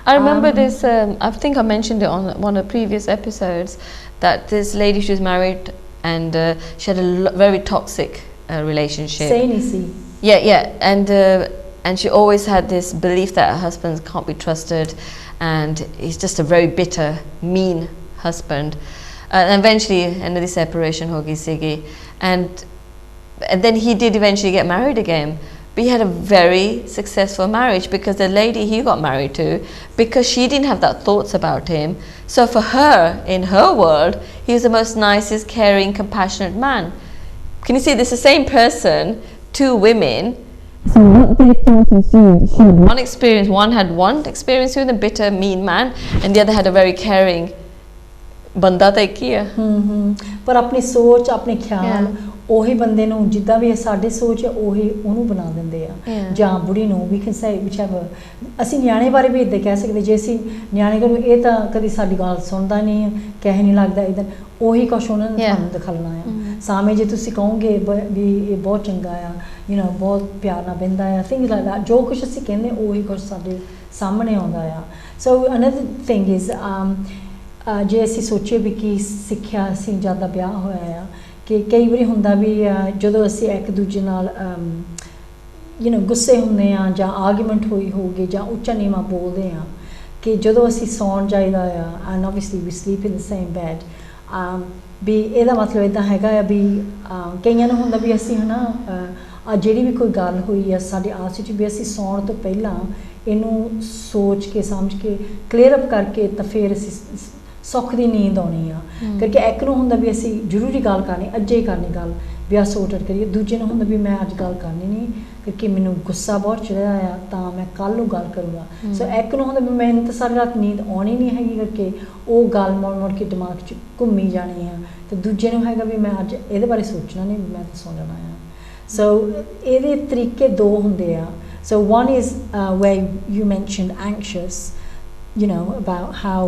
I remember this, I think I mentioned it on one of the previous episodes, that this lady, she was married and she had a very toxic relationship. Yeah, and she always had this belief that her husband can't be trusted and he's just a very bitter, mean husband. And eventually, another separation hogi sigi. And then he did eventually get married again. But he had a very successful marriage because the lady he got married to, because she didn't have that thoughts about him. So for her, in her world, he was the most nicest, caring, compassionate man. Can you see this is the same person, two women. So what they thought and she had one experience. One had one experience with a bitter, mean man, and the other had a very caring banda ta ek hi hai. Par apni soch, apne khayal ਉਹੀ ਬੰਦੇ ਨੂੰ ਜਿੱਦਾਂ ਵੀ ਸਾਡੇ ਸੋਚ ਹੈ ਉਹੀ ਉਹਨੂੰ ਬਣਾ ਦਿੰਦੇ ਆ ਜਾਂ ਬੁੜੀ ਨੂੰ ਵੀ ਕੈਨ ਸੇ whichever ਅਸੀਂ ਨਿਆਣੇ ਬਾਰੇ ਵੀ ਇੱਦਾਂ ਕਹਿ ਸਕਦੇ ਜੇ ਅਸੀਂ ਨਿਆਣੇ ਕੋਲ ਇਹ ਤਾਂ ਕਦੀ ਸਾਡੀ ਗੱਲ ਸੁਣਦਾ ਨਹੀਂ ਕਹਿ ਨਹੀਂ ਲੱਗਦਾ ਇਦਾਂ ਉਹੀ ਕੁਛ ਉਹਨਾਂ ਨੇ ਤੁਹਾਨੂੰ ਦਿਖਾਉਣਾ ਆ ਸਾਹਮਣੇ ਜੇ ਤੁਸੀਂ ਕਹੋਗੇ ਵੀ ਇਹ ਬਹੁਤ ਚੰਗਾ ਆ ਬਹੁਤ ਪਿਆਰ ਨਾਲ ਬਹਿੰਦਾ ਆ ਥਿੰਗਸ ਲਾਈਕ ਦੈਟ ਜੋ ਕੁਛ ਅਸੀਂ ਕਹਿੰਦੇ ਉਹੀ ਕੁਛ ਸਾਡੇ ਸਾਹਮਣੇ ਆਉਂਦਾ ਆ ਸੋ ਅਨਦਰ ਥਿੰਗ ਇਜ਼ ਜੇ ਅਸੀਂ ਸੋਚੀਏ ਵੀ ਕੀ ਸਿੱਖਿਆ ਅਸੀਂ ਜ਼ਿਆਦਾ ਵਿਆਹ ਹੋਇਆ ਆ ਕਿ ਕਈ ਵਾਰੀ ਹੁੰਦਾ ਵੀ ਜਦੋਂ ਅਸੀਂ ਇੱਕ ਦੂਜੇ ਨਾਲ ਗੁੱਸੇ ਹੁੰਦੇ ਆ ਜਾਂ ਆਰਗੂਮੈਂਟ ਹੋਊਗੀ ਜਾਂ ਉੱਚਾ ਨੀਵਾਂ ਬੋਲਦੇ ਆ ਕਿ ਜਦੋਂ ਅਸੀਂ ਸੌਣ ਜਾਈਦਾ ਆ and obviously we sleep in the same bed ਵੀ ਇਹਦਾ ਮਤਲਬ ਇੱਦਾਂ ਹੈਗਾ ਆ ਵੀ ਕਈਆਂ ਨੂੰ ਹੁੰਦਾ ਵੀ ਅਸੀਂ ਹੈ ਨਾ ਜਿਹੜੀ ਵੀ ਕੋਈ ਗੱਲ ਹੋਈ ਆ ਸਾਡੇ ਆਪਸ ਵਿੱਚ ਵੀ ਅਸੀਂ ਸੌਣ ਤੋਂ ਪਹਿਲਾਂ ਇਹਨੂੰ ਸੋਚ ਕੇ ਸਮਝ ਕੇ ਕਲੀਅਰ ਅਪ ਕਰਕੇ ਤਾਂ ਫਿਰ ਅਸੀਂ ਸੁੱਖ ਦੀ ਨੀਂਦ ਆਉਣੀ ਆ ਕਿਉਂਕਿ ਇੱਕ ਨੂੰ ਹੁੰਦਾ ਵੀ ਅਸੀਂ ਜ਼ਰੂਰੀ ਗੱਲ ਕਰਨੀ ਅੱਜੇ ਕਰਨੀ ਗੱਲ ਵੀ ਆ ਸੋਟ ਆਊਟ ਕਰੀਏ ਦੂਜੇ ਨੂੰ ਹੁੰਦਾ ਵੀ ਮੈਂ ਅੱਜ ਗੱਲ ਕਰਨੀ ਨਹੀਂ ਕਿਉਂਕਿ ਮੈਨੂੰ ਗੁੱਸਾ ਬਹੁਤ ਚੜਿਆ ਆ ਤਾਂ ਮੈਂ ਕੱਲ੍ਹ ਨੂੰ ਗੱਲ ਕਰੂੰਗਾ ਸੋ ਇੱਕ ਨੂੰ ਹੁੰਦਾ ਵੀ ਮੈਨੂੰ ਤਾਂ ਸਾਰੀ ਰਾਤ ਨੀਂਦ ਆਉਣੀ ਨਹੀਂ ਹੈਗੀ ਕਰਕੇ ਉਹ ਗੱਲ ਮੁੜ ਕੇ ਦਿਮਾਗ 'ਚ ਘੁੰਮੀ ਜਾਣੀ ਆ ਅਤੇ ਦੂਜੇ ਨੂੰ ਹੈਗਾ ਵੀ ਮੈਂ ਅੱਜ ਇਹਦੇ ਬਾਰੇ ਸੋਚਣਾ ਨਹੀਂ ਮੈਂ ਤਾਂ ਸੌ ਜਾਣਾ ਆ ਸੋ ਇਹਦੇ ਤਰੀਕੇ ਦੋ ਹੁੰਦੇ ਆ ਸੋ one is where you mentioned anxious about how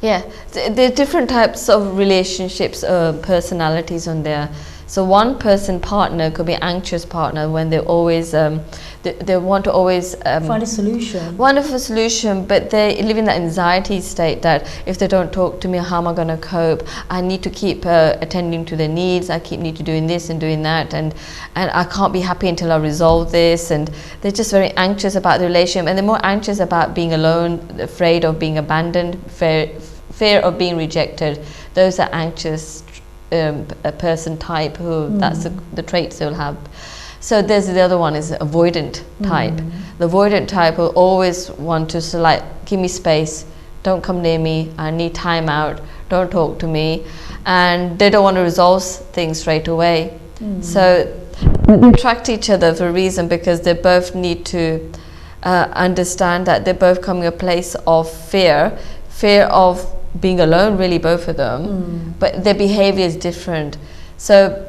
Yeah, there are different types of relationships, personalities on there. So one person partner could be anxious partner when they always they want to always find a solution. Wonderful solution, but they live in that anxiety state that if they don't talk to me, how am I going to cope? I need to keep attending to their needs. I need to doing this and doing that, and I can't be happy until I resolve this. And they're just very anxious about the relationship, and they're more anxious about being alone, afraid of being abandoned, fear of being rejected. Those are anxious a person type who that's the traits they'll have. So there's the other one is avoidant type. The avoidant type will always want to like give me space, don't come near me, I need time out, don't talk to me, and they don't want to resolve things straight away. So they attract each other for a reason because they both need to understand that they're both coming a place of fear of being alone, really, both of them, but their behavior is different. So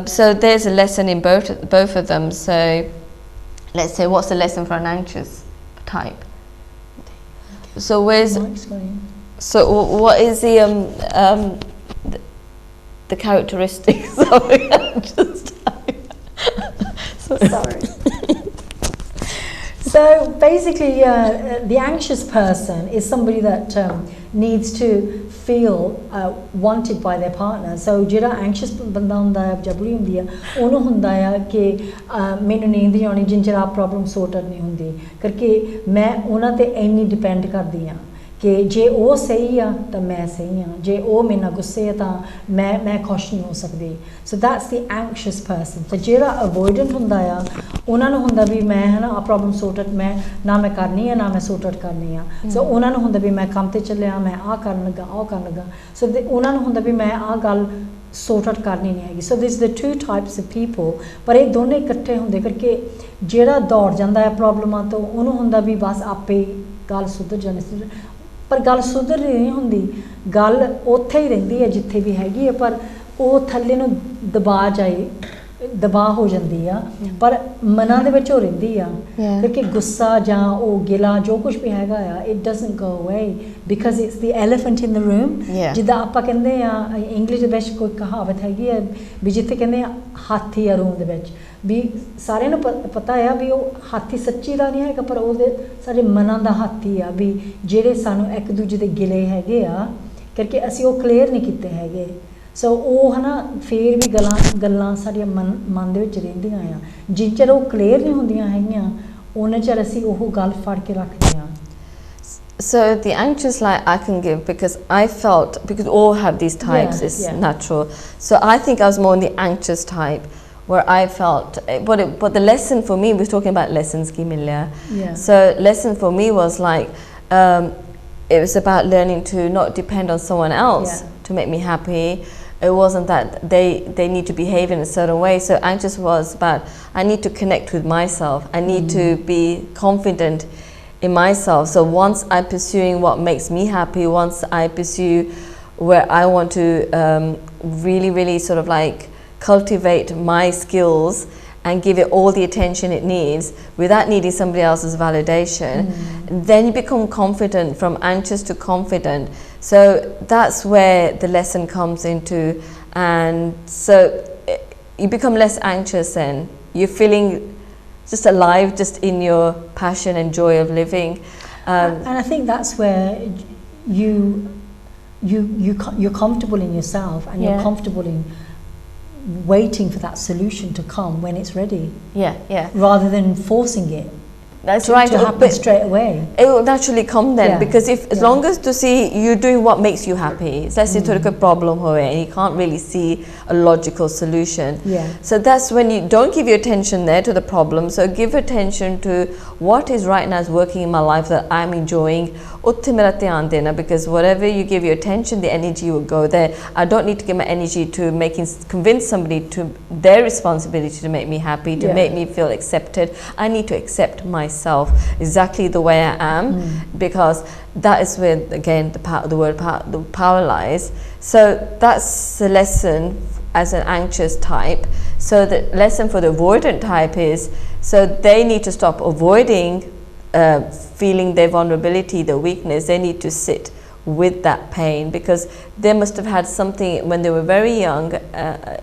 so there's a lesson in both of them. So let's say, what's the lesson for an anxious type? So what is the characteristics of an anxious type? Sorry. So basically, the anxious person is somebody that needs to feel wanted by their partner. So ਜਿਹੜਾ anxious ਬੰਦਾ ਹੁੰਦਾ ਹੈ ਜਾਂ ਬੁੜੀ ਹੁੰਦੀ ਹੈ ਉਹਨੂੰ ਹੁੰਦਾ ਆ ਕਿ ਮੈਨੂੰ ਨੀਂਦ ਨਹੀਂ ਆਉਣੀ ਜਿੰਨ ਚਿਰ ਆਹ ਪ੍ਰੋਬਲਮ ਸੋਰਟ ਨਹੀਂ ਹੁੰਦੀ ਕਰਕੇ ਮੈਂ ਉਹਨਾਂ 'ਤੇ ਇੰਨੀ ਡਿਪੈਂਡ ਕਰਦੀ ਹਾਂ कि जे वो सही आ तो मैं सही हाँ, जे वो मेरे नाल गुस्से है तो मैं खुश नहीं हो सकती. So that's the anxious person. तो जेड़ा अवॉइडेंट हुंदा आ उन्हां नूं हुंदा भी मैं है ना आ प्रॉब्लम सॉर्ट आउट मैं ना मैं करनी है ना मैं सॉर्ट आउट करनी आ. सो उन्हां नूं हुंदा भी मैं काम ते चलिया मैं आ करन लगा. सो उन्हां नूं हुंदा भी मैं आ गल सॉर्ट आउट करनी नहीं हैगी. So this the two types of people. पर ये दोनों इकट्ठे होंदे करके जेड़ा दौड़ जांदा है प्रॉब्लमां तो उन्होंने हुंदा भी बस आपे गल सुधर जानी. पर गल सुधर नहीं होंदी, गल उत्थे ही रहिंदी है जिथे भी हैगी है, पर वो थल्ले नूं दबा हो जाती आ. पर मनां दे विच हो रहिंदी आ क्योंकि गुस्सा जां वो गिला जो कुछ भी हैगा आ it doesn't go away because it's the elephant in the room. जिद्दां आपां कहंदे आ इंग्लिश दे विच कोई कहावत हैगी है भी जिथे कहंदे आ हाथी आ रूम दे विच भी सारे नूं पता है भी वो हाथी सच्ची दा नहीं हैगा पर वो सारे मनां दा हाथी आ भी जेड़े सानूं एक दूजे दे गिले हैगे आ करके असीं वो क्लीयर नहीं कीते हैगे. सो वो है ना फिर भी गल्लां साडियां मन दे विच रहिंदियां आ. जिन्ने चिर वो क्लीयर नहीं होंदियां हैगियां उन्ने चिर असीं वो गल फड़ के रखदे आ. So the anxious light I can give because I felt, because all have these types, it's natural. So I think I was more in the anxious type where I felt, but the lesson for me, we're talking about lessons ki milya. So lesson for me was like, it was about learning to not depend on someone else to make me happy. It wasn't that they need to behave in a certain way. So anxious was about, I need to connect with myself. I need to be confident in myself. So once I'm pursuing what makes me happy, once I pursue where I want to really, really sort of like cultivate my skills and give it all the attention it needs without needing somebody else's validation, then you become confident, from anxious to confident. So that's where the lesson comes into, and so you become less anxious then. You're feeling just alive, just in your passion and joy of living. And I think that's where you're comfortable in yourself, and you're comfortable in waiting for that solution to come when it's ready. Rather than forcing it. That's right. To happen straight away. It will naturally come then, because if as long as to see you're doing what makes you happy, let's say to a problem and you can't really see a logical solution. So that's when you don't give your attention there to the problem. So give attention to what is right now is working in my life that I'm enjoying. Because whatever you give your attention, the energy will go there. I don't need to give my energy to convince somebody to their responsibility to make me happy, to make me feel accepted. I need to accept myself exactly the way I am, because that is where again the power lies. So that's the lesson as an anxious type. So the lesson for the avoidant type is, so they need to stop avoiding feeling their vulnerability, their weakness. They need to sit with that pain, because they must have had something when they were very young,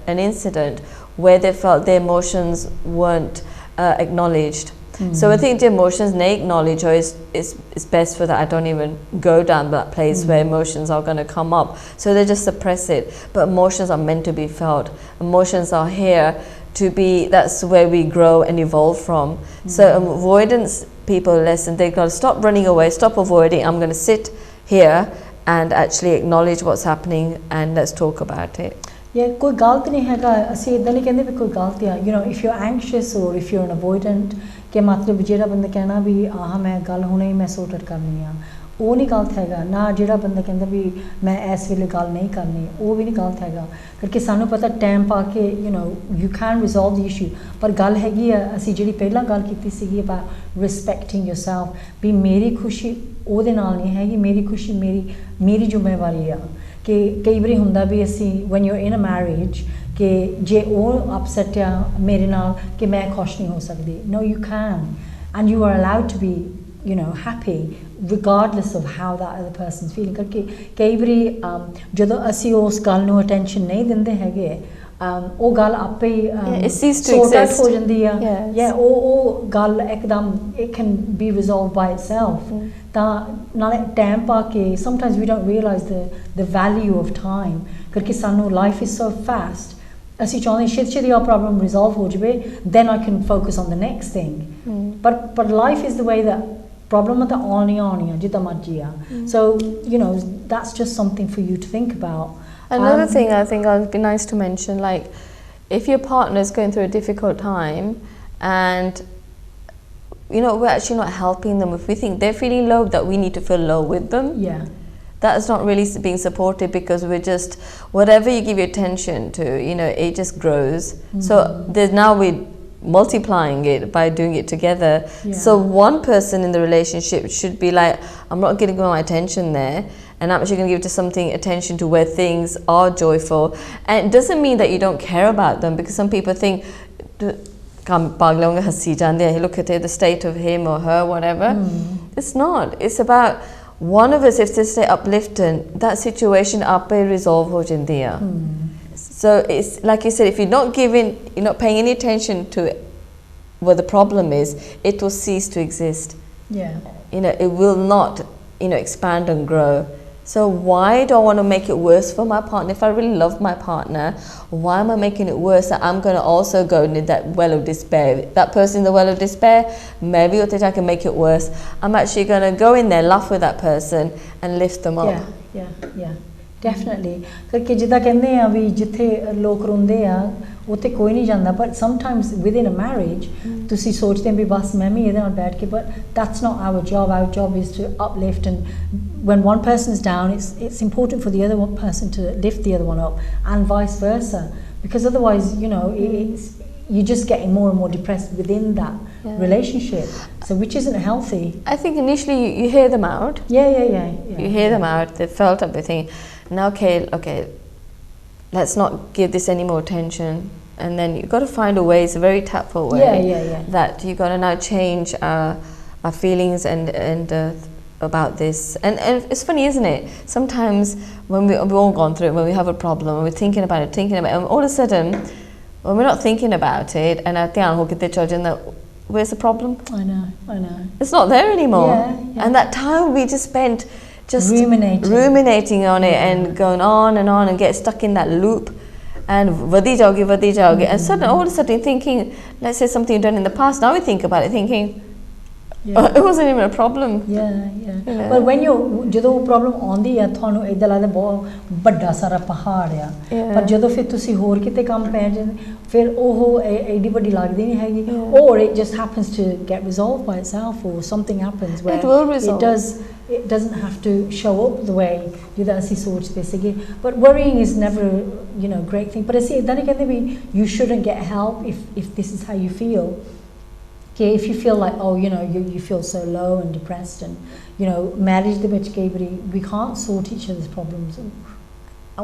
an incident where they felt their emotions weren't acknowledged. So I think the emotions they acknowledge, or is best for that. I don't even go down that place where emotions are going to come up. So they just suppress it. But emotions are meant to be felt. Emotions are here to be, that's where we grow and evolve from. So avoidance people, listen, they've got to stop running away, stop avoiding. I'm going to sit here and actually acknowledge what's happening, and let's talk about it. कोई गलत नहीं हैगा, असीं इदां नहीं कहंदे भी कोई गलत आ. You know, if you're anxious or if you're an avoidant, कि मतलब जेड़ा बंदा कहना भी मैं गल हुणे ही मैं सॉर्ट आउट करनी आ, वो नहीं गलत हैगा. ना जेड़ा बंदा कहंदा भी मैं इस वेले गल नहीं करनी, वो भी नहीं गलत हैगा. क्योंकि सानू पता टाइम पा के you can resolve the issue. पर गल हैगी आ असीं जेड़ी पहला गल कीती सीगी about respecting yourself, भी मेरी खुशी ਉਹਦੇ ਨਾਲ नहीं हैगी, मेरी खुशी मेरी जिम्मेवारी आ. कि कई बारी हुंदा भी असीं when you're in a marriage कि जे ਉਹ upset आ मेरे नाल कि मैं खुश नहीं हो सकदी. No, you can, and you are allowed to be happy regardless of how that other person's feeling. क्योंकि कई बारी ਜਦੋਂ ਅਸੀਂ ਉਸ ਗੱਲ ਨੂੰ attention नहीं ਦਿੰਦੇ ਹੈਗੇ, ਉਹ ਗੱਲ ਆਪੇ ਹੀ sort out ਹੋ ਜਾਂਦੀ ਆ. ਉਹ ਗੱਲ ਇੱਕਦਮ it can be resolved by itself. ਤਾਂ ਨਾਲੇ ਟਾਈਮ ਪਾ ਕੇ sometimes we don't realize the value of time, ਕਿਉਂਕਿ ਸਾਨੂੰ life is so fast. ਅਸੀਂ ਚਾਹੁੰਦੇ ਛੇਤੀ ਆ problem resolve ਹੋ ਜਾਵੇ, then I can focus on the next thing. But life is the way that problem ਤਾਂ ਆਉਣੀਆਂ ਜਿੱਦਾਂ ਮਰਜ਼ੀ ਆ so you know that's just something for you to think about. Another thing I think would be nice to mention, like if your partner is going through a difficult time and you know we're actually not helping them, if we think they're feeling low, that we need to feel low with them, that's not really being supportive, because we're just, whatever you give your attention to, you know, it just grows. So there's now we're multiplying it by doing it together. So one person in the relationship should be like, I'm not going to give my attention there, and I'm actually going to give to something attention to where things are joyful. And it doesn't mean that you don't care about them, because some people think, look at it, the state of him or her, whatever. It's not. It's about one of us, if they stay uplifting, that situation ape resolve ho jandi hai. So it's like you said, if you're not paying any attention to where the problem is, it will cease to exist. You know, it will not, you know, expand and grow. So why do I want to make it worse for my partner? If I really love my partner, why am I making it worse that I'm going to also go into that well of despair? That person in the well of despair, maybe I can make it worse. I'm actually going to go in there, laugh with that person and lift them up. Yeah. Definitely. Because ਜਿੱਦਾਂ ਕਹਿੰਦੇ ਆ ਵੀ ਜਿੱਥੇ ਲੋਕ ਰੋਂਦੇ ਆ ਉੱਥੇ ਕੋਈ ਨਹੀਂ ਜਾਂਦਾ, but sometimes within a marriage ਤੁਸੀਂ ਸੋਚਦੇ ਹੋ ਵੀ ਬਸ ਮੈਂ ਵੀ ਇਹਦੇ ਨਾਲ ਬੈਠ ਕੇ, but that's not our job. Our job is to uplift, and when one person is down, it's important for the other one person to lift the other one up, and vice versa, because otherwise, you know, you're just getting more and more depressed within that relationship, so which isn't healthy. I think initially you hear them out. You hear them out, they felt everything. Now, okay, let's not give this any more attention, and then you've got to find a way. It's a very tactful way that you've got to now change our feelings and about this. And it's funny, isn't it? Sometimes when we've all gone through it, when we have a problem and we're thinking about it, and all of a sudden, when we're not thinking about it, and where's the problem? I know. It's not there anymore. And that time we just spent just ruminating on it and going on and get stuck in that loop, and vadi jaoge, and suddenly all of a sudden thinking, let's say something you've done in the past, now we think about it thinking it wasn't even a problem. You know? But when ਜਦੋਂ problem ਆਉਂਦੀ ਆ ਤੁਹਾਨੂੰ ਇਦਾਂ ਲੱਗਦਾ ਬਹੁਤ ਵੱਡਾ ਸਾਰਾ ਪਹਾੜ ਆ, ਪਰ ਜਦੋਂ ਫਿਰ ਤੁਸੀਂ ਹੋਰ ਕਿਤੇ ਕੰਮ ਪੈ ਜਾਂਦੇ ਫਿਰ ਉਹ ਐਡੀ ਵੱਡੀ ਲੱਗਦੀ ਨਹੀਂ ਹੈਗੀ, or it just happens to get resolved by itself, or something happens where it will resolve. It doesn't have to show up the way ਜਿੱਦਾਂ ਅਸੀਂ ਸੋਚਦੇ ਸੀਗੇ. But worrying is never, you know, a great thing. But ਅਸੀਂ ਇਦਾਂ ਨਹੀਂ ਕਹਿੰਦੇ ਵੀ you shouldn't get help if this is how you feel. Okay, if you feel like, oh, you know, you feel so low and depressed, and, you know, marriage the which we can't sort each other's problems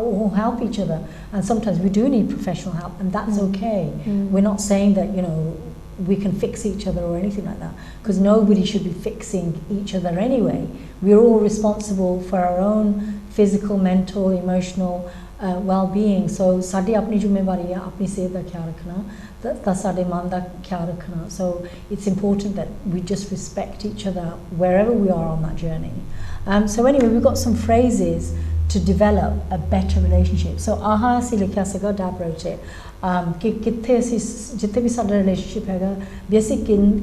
or help each other, and sometimes we do need professional help, and that's okay. We're not saying that, you know, we can fix each other or anything like that, because nobody should be fixing each other anyway. We're all responsible for our own physical, mental, emotional well-being. So ਸਾਡੀ ਆਪਣੀ ਜ਼ਿੰਮੇਵਾਰੀ ਹੈ ਆਪਣੀ ਸਿਹਤ ਦਾ ਖਿਆਲ ਰੱਖਣਾ, ਤਾਂ ਸਾਡੇ ਮਨ ਦਾ ਖਿਆਲ ਰੱਖਣਾ. So it's important that we just respect each other wherever we are on that journey. So anyway, we've got some phrases to develop a better relationship. So aha ਅਸੀਂ ਲਿਖਿਆ ਸੀਗਾ, Dad wrote it, ਕਿ ਕਿੱਥੇ ਅਸੀਂ ਜਿੱਥੇ ਵੀ ਸਾਡਾ relationship ਹੈਗਾ ਵੀ ਅਸੀਂ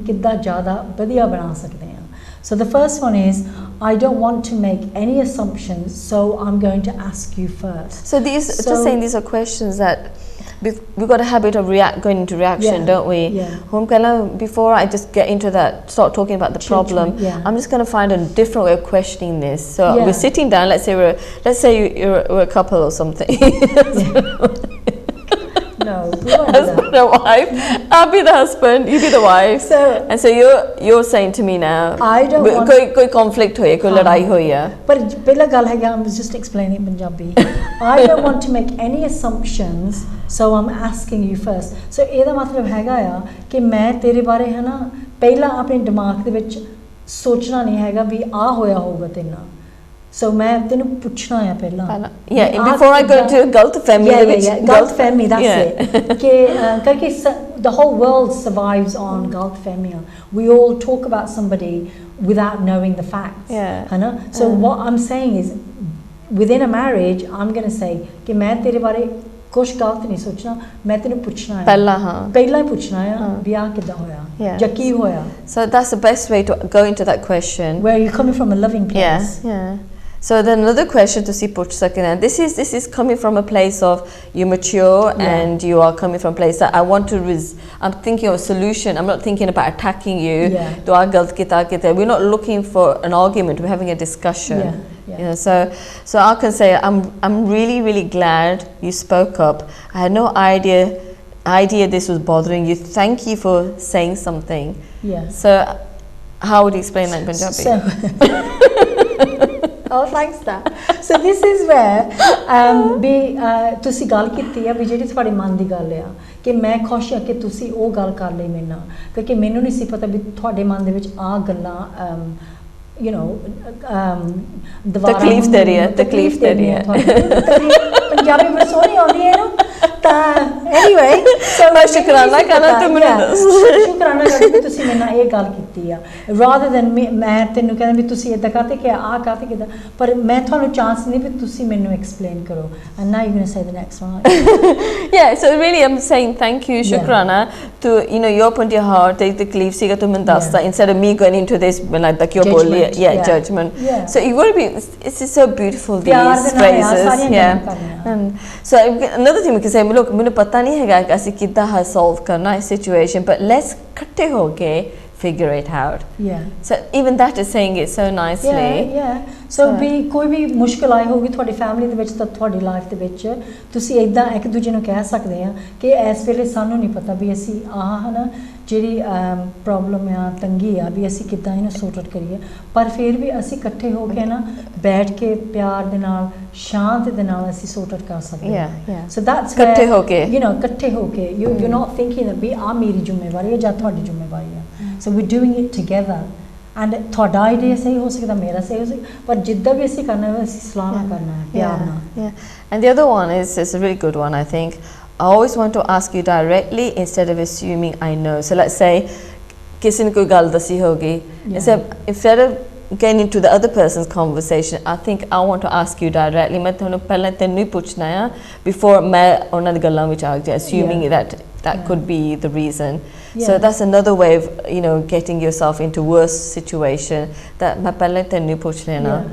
ਕਿੱਦਾਂ ਜ਼ਿਆਦਾ ਵਧੀਆ ਬਣਾ ਸਕਦੇ ਹਾਂ. So the first one is, I don't want to make any assumptions, so I'm going to ask you first. So just saying these are questions that we've got a habit of going into reaction, don't we? Before I just get into that, start talking about the problem, I'm just going to find a different way of questioning this. So we're sitting down, let's say you're a couple or something. No, we won't do husband and wife. I'll be the husband, you be the wife. So you're saying to me now, I don't want koi conflict hoye, koi ladai hoyi hai. But pehla gal hai, I was just explaining Punjabi. I don't want to make any assumptions, so I'm asking you first. So ਇਹਦਾ ਮਤਲਬ ਹੈਗਾ ਆ ਕਿ ਮੈਂ ਤੇਰੇ ਬਾਰੇ ਹੈ ਨਾ ਪਹਿਲਾਂ ਆਪਣੇ ਦਿਮਾਗ ਦੇ ਵਿੱਚ ਸੋਚਣਾ ਨਹੀਂ ਹੈਗਾ ਵੀ ਆ ਹੋਇਆ ਹੋਊਗਾ ਤੇਰੇ ਨਾਲ. So मैं तेनू पूछना है पहला. Before I go to Galtfemi. Galtfemi, that's it. Because the whole world survives on Galtfemi. We all talk about somebody without knowing the facts. So what I'm saying is, within a marriage, I'm going to say कि मैं तेरे बारे कुछ गलत नहीं सोचना मैं तेन पूछना है पहला ही पूछना है ब्याह किदा होया या की होया so that's the best way to go into that question where you're coming from a loving place so then another question to see puch sakna this is coming from a place of you're mature and you are coming from a place that I want to I'm thinking of a solution I'm not thinking about attacking you to galat kita we're not looking for an argument we're having a discussion you know so I can say I'm really glad you spoke up I had no idea this was bothering you thank you for saying something so how would you explain that in Punjabi oh thanks that so this is where be ਤੁਸੀਂ ਗੱਲ ਕੀਤੀ ਆ ਵੀ ਜਿਹੜੀ ਤੁਹਾਡੇ ਮਨ ਦੀ ਗੱਲ ਆ ਕਿ ਮੈਂ ਖੁਸ਼ ਹਾਂ ਕਿ ਤੁਸੀਂ ਉਹ ਗੱਲ ਕਰ ਲਈ ਮੇਰੇ ਨਾਲ ਕਿਉਂਕਿ ਮੈਨੂੰ ਨਹੀਂ ਸੀ ਪਤਾ ਵੀ ਤੁਹਾਡੇ ਮਨ ਦੇ ਵਿੱਚ ਆ ਗੱਲਾਂ you know ਤਕਲੀਫ ਦੇ ਰਹੀ ਹੈ ਪੰਜਾਬੀ ਵਿੱਚ ਸੋਹਣੀ ਆਉਂਦੀ ਹੈ ਨਾ ਤਾਂ anyway so ਮੈਂ ਸ਼ੁਕਰਾਨਾ ਕਰਨਾ ਤੇ ਮੈਨੂੰ ਸ਼ੁਕਰਾਨਾ ਕਰਦੀ ਕਿ ਤੁਸੀਂ ਮੇਰੇ ਨਾਲ ਇਹ ਗੱਲ ਕੀਤੀ ਆ rather than ਮੈਂ ਤੈਨੂੰ ਕਹਿੰਦਾ ਵੀ ਤੁਸੀਂ ਇਦਾਂ ਕਰਦੇ ਕਿ ਆ ਕਰਦੇ ਕਿਦਾਂ ਪਰ ਮੈਂ ਤੁਹਾਨੂੰ ਚਾਂਸ ਨਹੀਂ ਵੀ ਤੁਸੀਂ ਮੈਨੂੰ ਐਕਸਪਲੇਨ ਕਰੋ and now you're going to say the next one yeah so really I'm saying thank you shukrana to you know you opened your heart the taqleef siga tu main dasta instead of me going into this when like the boli judgment so you got to be it's so beautiful these phrases and so another thing we can say look mainu pata nahi hai ki assi kidda ha solve karna is situation but let's ikkathe ho ke figure it out so even that is saying it so nicely so ਵੀ ਕੋਈ ਵੀ ਮੁਸ਼ਕਲ ਆਈ ਹੋਗੀ ਤੁਹਾਡੀ family ਦੇ ਵਿੱਚ ਤਾਂ ਤੁਹਾਡੀ life ਦੇ ਵਿੱਚ ਤੁਸੀਂ ਇਦਾਂ ਇੱਕ ਦੂਜੇ ਨੂੰ ਕਹਿ ਸਕਦੇ ਆ ਕਿ ਇਸ ਵੇਲੇ ਸਾਨੂੰ ਨਹੀਂ ਪਤਾ ਵੀ ਅਸੀਂ ਆਹ ਹਨਾ ਜਿਹੜੀ ਪ੍ਰੋਬਲਮ ਆ ਤੰਗੀ ਆ ਵੀ ਅਸੀਂ ਕਿੱਦਾਂ ਇਹਨੂੰ ਸੌਰਟ ਆਊਟ ਕਰੀਏ ਪਰ ਫਿਰ ਵੀ ਅਸੀਂ ਇਕੱਠੇ ਹੋ ਕੇ ਨਾ ਬੈਠ ਕੇ ਪਿਆਰ ਦੇ ਨਾਲ ਸ਼ਾਂਤ ਦੇ ਨਾਲ ਅਸੀਂ ਸੌਰਟ ਆਊਟ ਕਰ ਸਕਦੇ ਆ ਸੋ ਦੈਟਸ ਇਕੱਠੇ ਹੋ ਕੇ ਯੂ نو ਇਕੱਠੇ ਹੋ ਕੇ ਯੂ ਨਾਟ ਥਿੰਕਿੰਗ that ਵੀ ਆ ਮੇਰੀ ਜ਼ਿੰਮੇਵਾਰੀ ਹੈ ਜਾਂ ਤੁਹਾਡੀ ਜ਼ਿੰਮੇਵਾਰੀ ਹੈ so we're doing it together and ਤੁਹਾਡਾ ਆਈਡੀਆ ਸਹੀ ਹੋ ਸਕਦਾ ਮੇਰਾ ਸਹੀ ਹੋ ਸਕਦਾ ਪਰ ਜਿੱਦਾਂ ਵੀ ਅਸੀਂ ਕਰਨਾ ਹੈ ਅਸੀਂ ਸਲਾਹ ਨਾਲ ਕਰਨਾ ਹੈ ਪਿਆਰ ਨਾਲ and the other one is a really good one I think I always want to ask you directly instead of assuming I know so let's say ਕਿਸੇ ਨੇ ਕੋਈ ਗੱਲ ਦੱਸੀ ਹੋਗੀ instead of getting into the other person's conversation I think I want to ask you directly ਮੈਂ ਤੁਹਾਨੂੰ ਪਹਿਲਾਂ ਤੈਨੂੰ ਹੀ ਪੁੱਛਣਾ ਆ before ਮੈਂ ਉਹਨਾਂ ਦੀ ਗੱਲਾਂ ਵਿੱਚ ਆ ਗਿਆ assuming that could be the reason so that's another way of you know getting yourself into worse situation that ਮੈਂ ਪਹਿਲਾਂ ਤੈਨੂੰ ਹੀ ਪੁੱਛ ਲੈਣਾ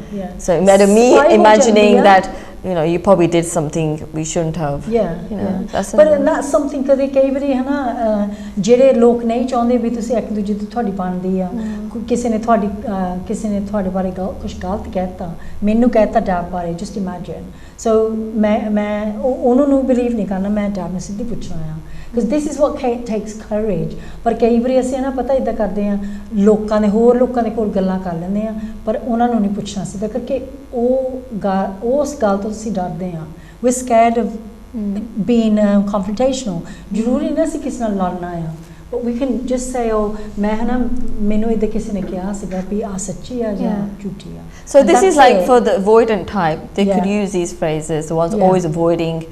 so instead of me imagining that you know you probably did something we shouldn't have but that's something ਕਦੇ ਕਈ ਵਾਰੀ ਹੈ ਨਾ ਜਿਹੜੇ ਲੋਕ ਨਹੀਂ ਚਾਹੁੰਦੇ ਵੀ ਤੁਸੀਂ ਇੱਕ ਦੂਜੇ ਦੀ ਤੁਹਾਡੀ ਬਣਦੀ ਆ ਕਿਸੇ ਨੇ ਤੁਹਾਡੇ ਬਾਰੇ ਕੁਝ ਗਲਤ ਕਹਿਤਾ ਮੈਨੂੰ ਕਹਿਤਾ ਡੈਬ ਬਾਰੇ just imagine so ਮੈਂ ਉਹਨਾਂ ਨੂੰ ਬਲੀਵ ਨਹੀਂ ਕਰਨਾ ਮੈਂ ਡੈਬ ਨੂੰ ਸਿੱਧੀ ਪੁੱਛਣਾ ਆ because this is what takes courage ਪਰ ਕਈ ਵਾਰੀ ਅਸੀਂ ਨਾ ਪਤਾ ਇਦਾਂ ਕਰਦੇ ਆ ਹੋਰ ਲੋਕਾਂ ਦੇ ਕੋਲ ਗੱਲਾਂ ਕਰ ਲੈਂਦੇ ਆ ਪਰ ਉਹਨਾਂ ਨੂੰ ਨਹੀਂ ਪੁੱਛਣਾ ਸਿੱਧਾ ਕਰਕੇ ਉਸ ਗੱਲ ਤੋਂ ਅਸੀਂ ਡਰਦੇ ਆ we're scared of being confrontational ਜ਼ਰੂਰੀ ਨਹੀਂ ਅਸੀਂ ਕਿਸੇ ਨਾਲ ਲੜਨਾ ਆ but we can just say oh ਮੈਂ ਨਾ ਮੈਨੂੰ ਇਦਾਂ ਕਿਸੇ ਨੇ ਕਿਹਾ ਸੀਗਾ ਵੀ ਆ ਸੱਚੀ ਆ ਜਾਂ ਝੂਠੀ ਆ so this is like for the avoidant type they could use these phrases the ones always avoiding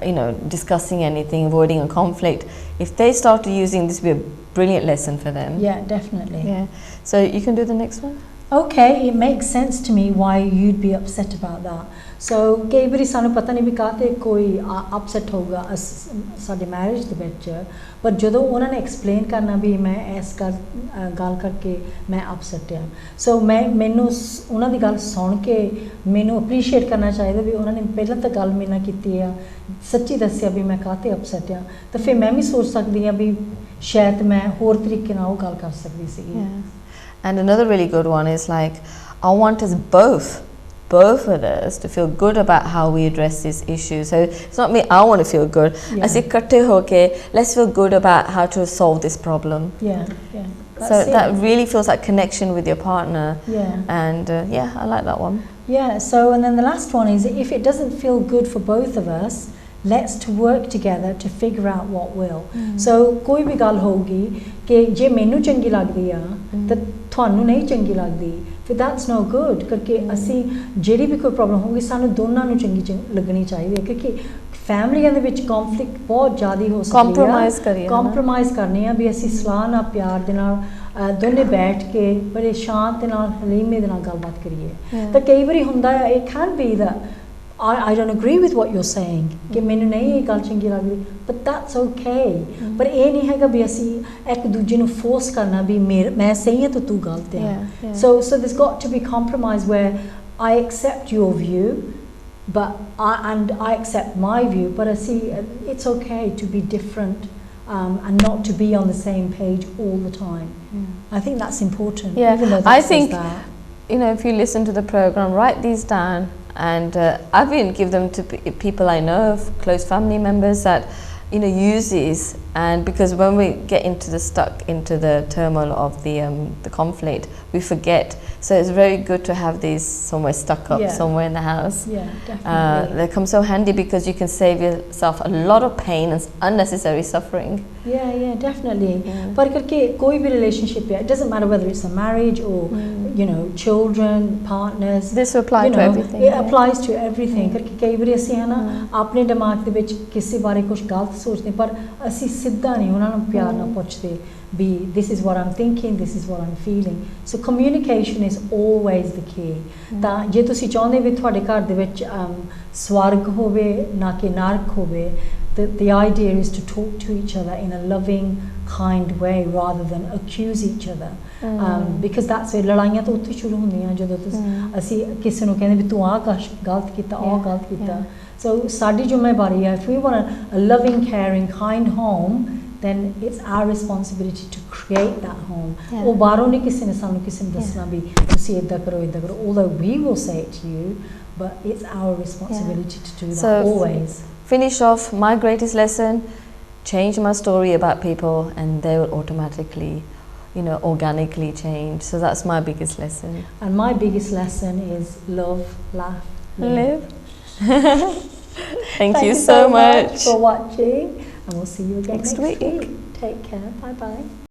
you know discussing anything avoiding a conflict if they started using this would be a brilliant lesson for them definitely so you can do the next one okay it makes sense to me why you'd be upset about that so ਕਈ ਵਾਰੀ ਸਾਨੂੰ ਪਤਾ ਨਹੀਂ ਵੀ ਕਾਹਤੇ ਕੋਈ upset ਹੋਊਗਾ ਸਾਡੀ marriage ਦੇ ਵਿੱਚ ਪਰ ਜਦੋਂ ਉਹਨਾਂ ਨੇ ਐਕਸਪਲੇਨ ਕਰਨਾ ਵੀ ਮੈਂ ਇਸ ਗੱਲ ਕਰਕੇ ਮੈਂ ਅਪਸੈਟ ਆ ਸੋ ਮੈਨੂੰ ਉਹਨਾਂ ਦੀ ਗੱਲ ਸੁਣ ਕੇ ਮੈਨੂੰ ਅਪਰੀਸ਼ੀਏਟ ਕਰਨਾ ਚਾਹੀਦਾ ਵੀ ਉਹਨਾਂ ਨੇ ਪਹਿਲਾਂ ਤਾਂ ਗੱਲ ਮੇਰੇ ਨਾਲ ਕੀਤੀ ਆ ਸੱਚੀ ਦੱਸਿਆ ਵੀ ਮੈਂ ਕਾਹਤੇ ਅਪਸੈਟ ਆ ਤਾਂ ਫਿਰ ਮੈਂ ਵੀ ਸੋਚ ਸਕਦੀ ਆ ਵੀ ਸ਼ਾਇਦ ਮੈਂ ਹੋਰ ਤਰੀਕੇ ਨਾਲ ਉਹ ਗੱਲ ਕਰ ਸਕਦੀ ਸੀਗੀ and another really good one is like I want us both of us to feel good about how we address this issue so it's not me I want to feel good as ikkathe ho ke let's feel good about how to solve this problem so that really feels like connection with your partner and I like that one so and then the last one is if it doesn't feel good for both of us let's to work together to figure out what will so koi bhi gall hogi ke je mainu changi lagdi a ta thonu nahi changi lagdi ਫਿਰ that's no good ਕਰਕੇ ਅਸੀਂ ਜਿਹੜੀ ਵੀ ਕੋਈ problem ਹੋਊਗੀ ਸਾਨੂੰ ਦੋਨਾਂ ਨੂੰ ਚੰਗੀ ਲੱਗਣੀ ਚਾਹੀਦੀ ਹੈ ਕਿਉਂਕਿ ਫੈਮਲੀਆਂ ਦੇ ਵਿੱਚ ਕੰਫਲਿਕਟ ਬਹੁਤ ਜ਼ਿਆਦਾ ਹੋ ਸਕਦੀ ਹੈ ਕੰਪਰੋਮਾਈਜ਼ ਕਰਨੀ ਆ ਵੀ ਅਸੀਂ ਸਲਾਹ ਨਾਲ ਪਿਆਰ ਦੇ ਨਾਲ ਦੋਨੇ ਬੈਠ ਕੇ ਬੜੇ ਸ਼ਾਂਤ ਦੇ ਨਾਲ ਹਲੀਮੇ ਦੇ ਨਾਲ ਗੱਲਬਾਤ ਕਰੀਏ ਤਾਂ ਕਈ ਵਾਰੀ ਹੁੰਦਾ ਹੈ it can be that I don't agree with what you're saying कि मैंने नहीं ये गल चंगी लग रही, but that's okay. पर ये नहीं है कि भी असी एक दूजे ਨੂੰ force करना भी मैं सही है तो तू गलत है. So there's got to be compromise where I accept your view, but I accept my view, but I see it's okay to be different and not to be on the same page all the time. I think that's important. Yeah, even though I that think says that. you know, if you listen to the program, write these down, and I've even give them to people I know, of close family members that you know use these, and because when we get stuck into the turmoil of the conflict, we forget. So it's very good to have these somewhere stuck up somewhere in the house. Yeah, definitely. They come so handy because you can save yourself a lot of pain and unnecessary suffering. Yeah, definitely. पर करके कोई भी relationship है, it doesn't matter whether it's a marriage or you know children, partners. This applies to everything. It applies to everything. करके कई बार ऐसे है ना अपने दिमाग दे विच किसी बारे कुछ गलत सोचते पर असी सिद्धा नहीं उन्हां नूं प्यार नाल पुछदे be this is what I'm thinking, this is what I'm feeling. So communication is always the key. ਤਾਂ ਜੇ ਤੁਸੀਂ ਚਾਹੁੰਦੇ ਵੀ ਤੁਹਾਡੇ ਘਰ ਦੇ ਵਿੱਚ ਸਵਰਗ ਹੋਵੇ ਨਾ ਕਿ ਨਰਕ ਹੋਵੇ, the idea is to talk to each other in a loving, kind way rather than accuse each other. Because that's where ਲੜਾਈਆਂ ਤਾਂ ਉੱਥੇ ਸ਼ੁਰੂ ਹੁੰਦੀਆਂ ਜਦੋਂ ਅਸੀਂ ਕਿਸੇ ਨੂੰ ਕਹਿੰਦੇ ਵੀ ਤੂੰ ਆਹ ਗਲਤ ਕੀਤਾ ਆਹ ਗਲਤ ਕੀਤਾ. So ਸਾਡੀ ਜ਼ਿੰਮੇਵਾਰੀ ਹੈ, if we want a loving, caring, kind home, then it's our responsibility to create that home. ਉਹ ਬਾਹਰੋਂ ਨਹੀਂ ਕਿਸੇ ਨੇ ਸਾਨੂੰ ਕਿਸੇ ਨੂੰ ਦੱਸਣਾ ਵੀ ਤੁਸੀਂ ਇੱਦਾਂ ਕਰੋ ਇੱਦਾਂ ਕਰੋ. Although we will say it to you, but it's our responsibility to do that always. Finish off my greatest lesson: change my story about people, and they will automatically, you know, organically change. So that's my biggest lesson. And my biggest lesson is love, laugh, live. Thank you so much for watching. And we'll see you again next week. Take care. Bye bye.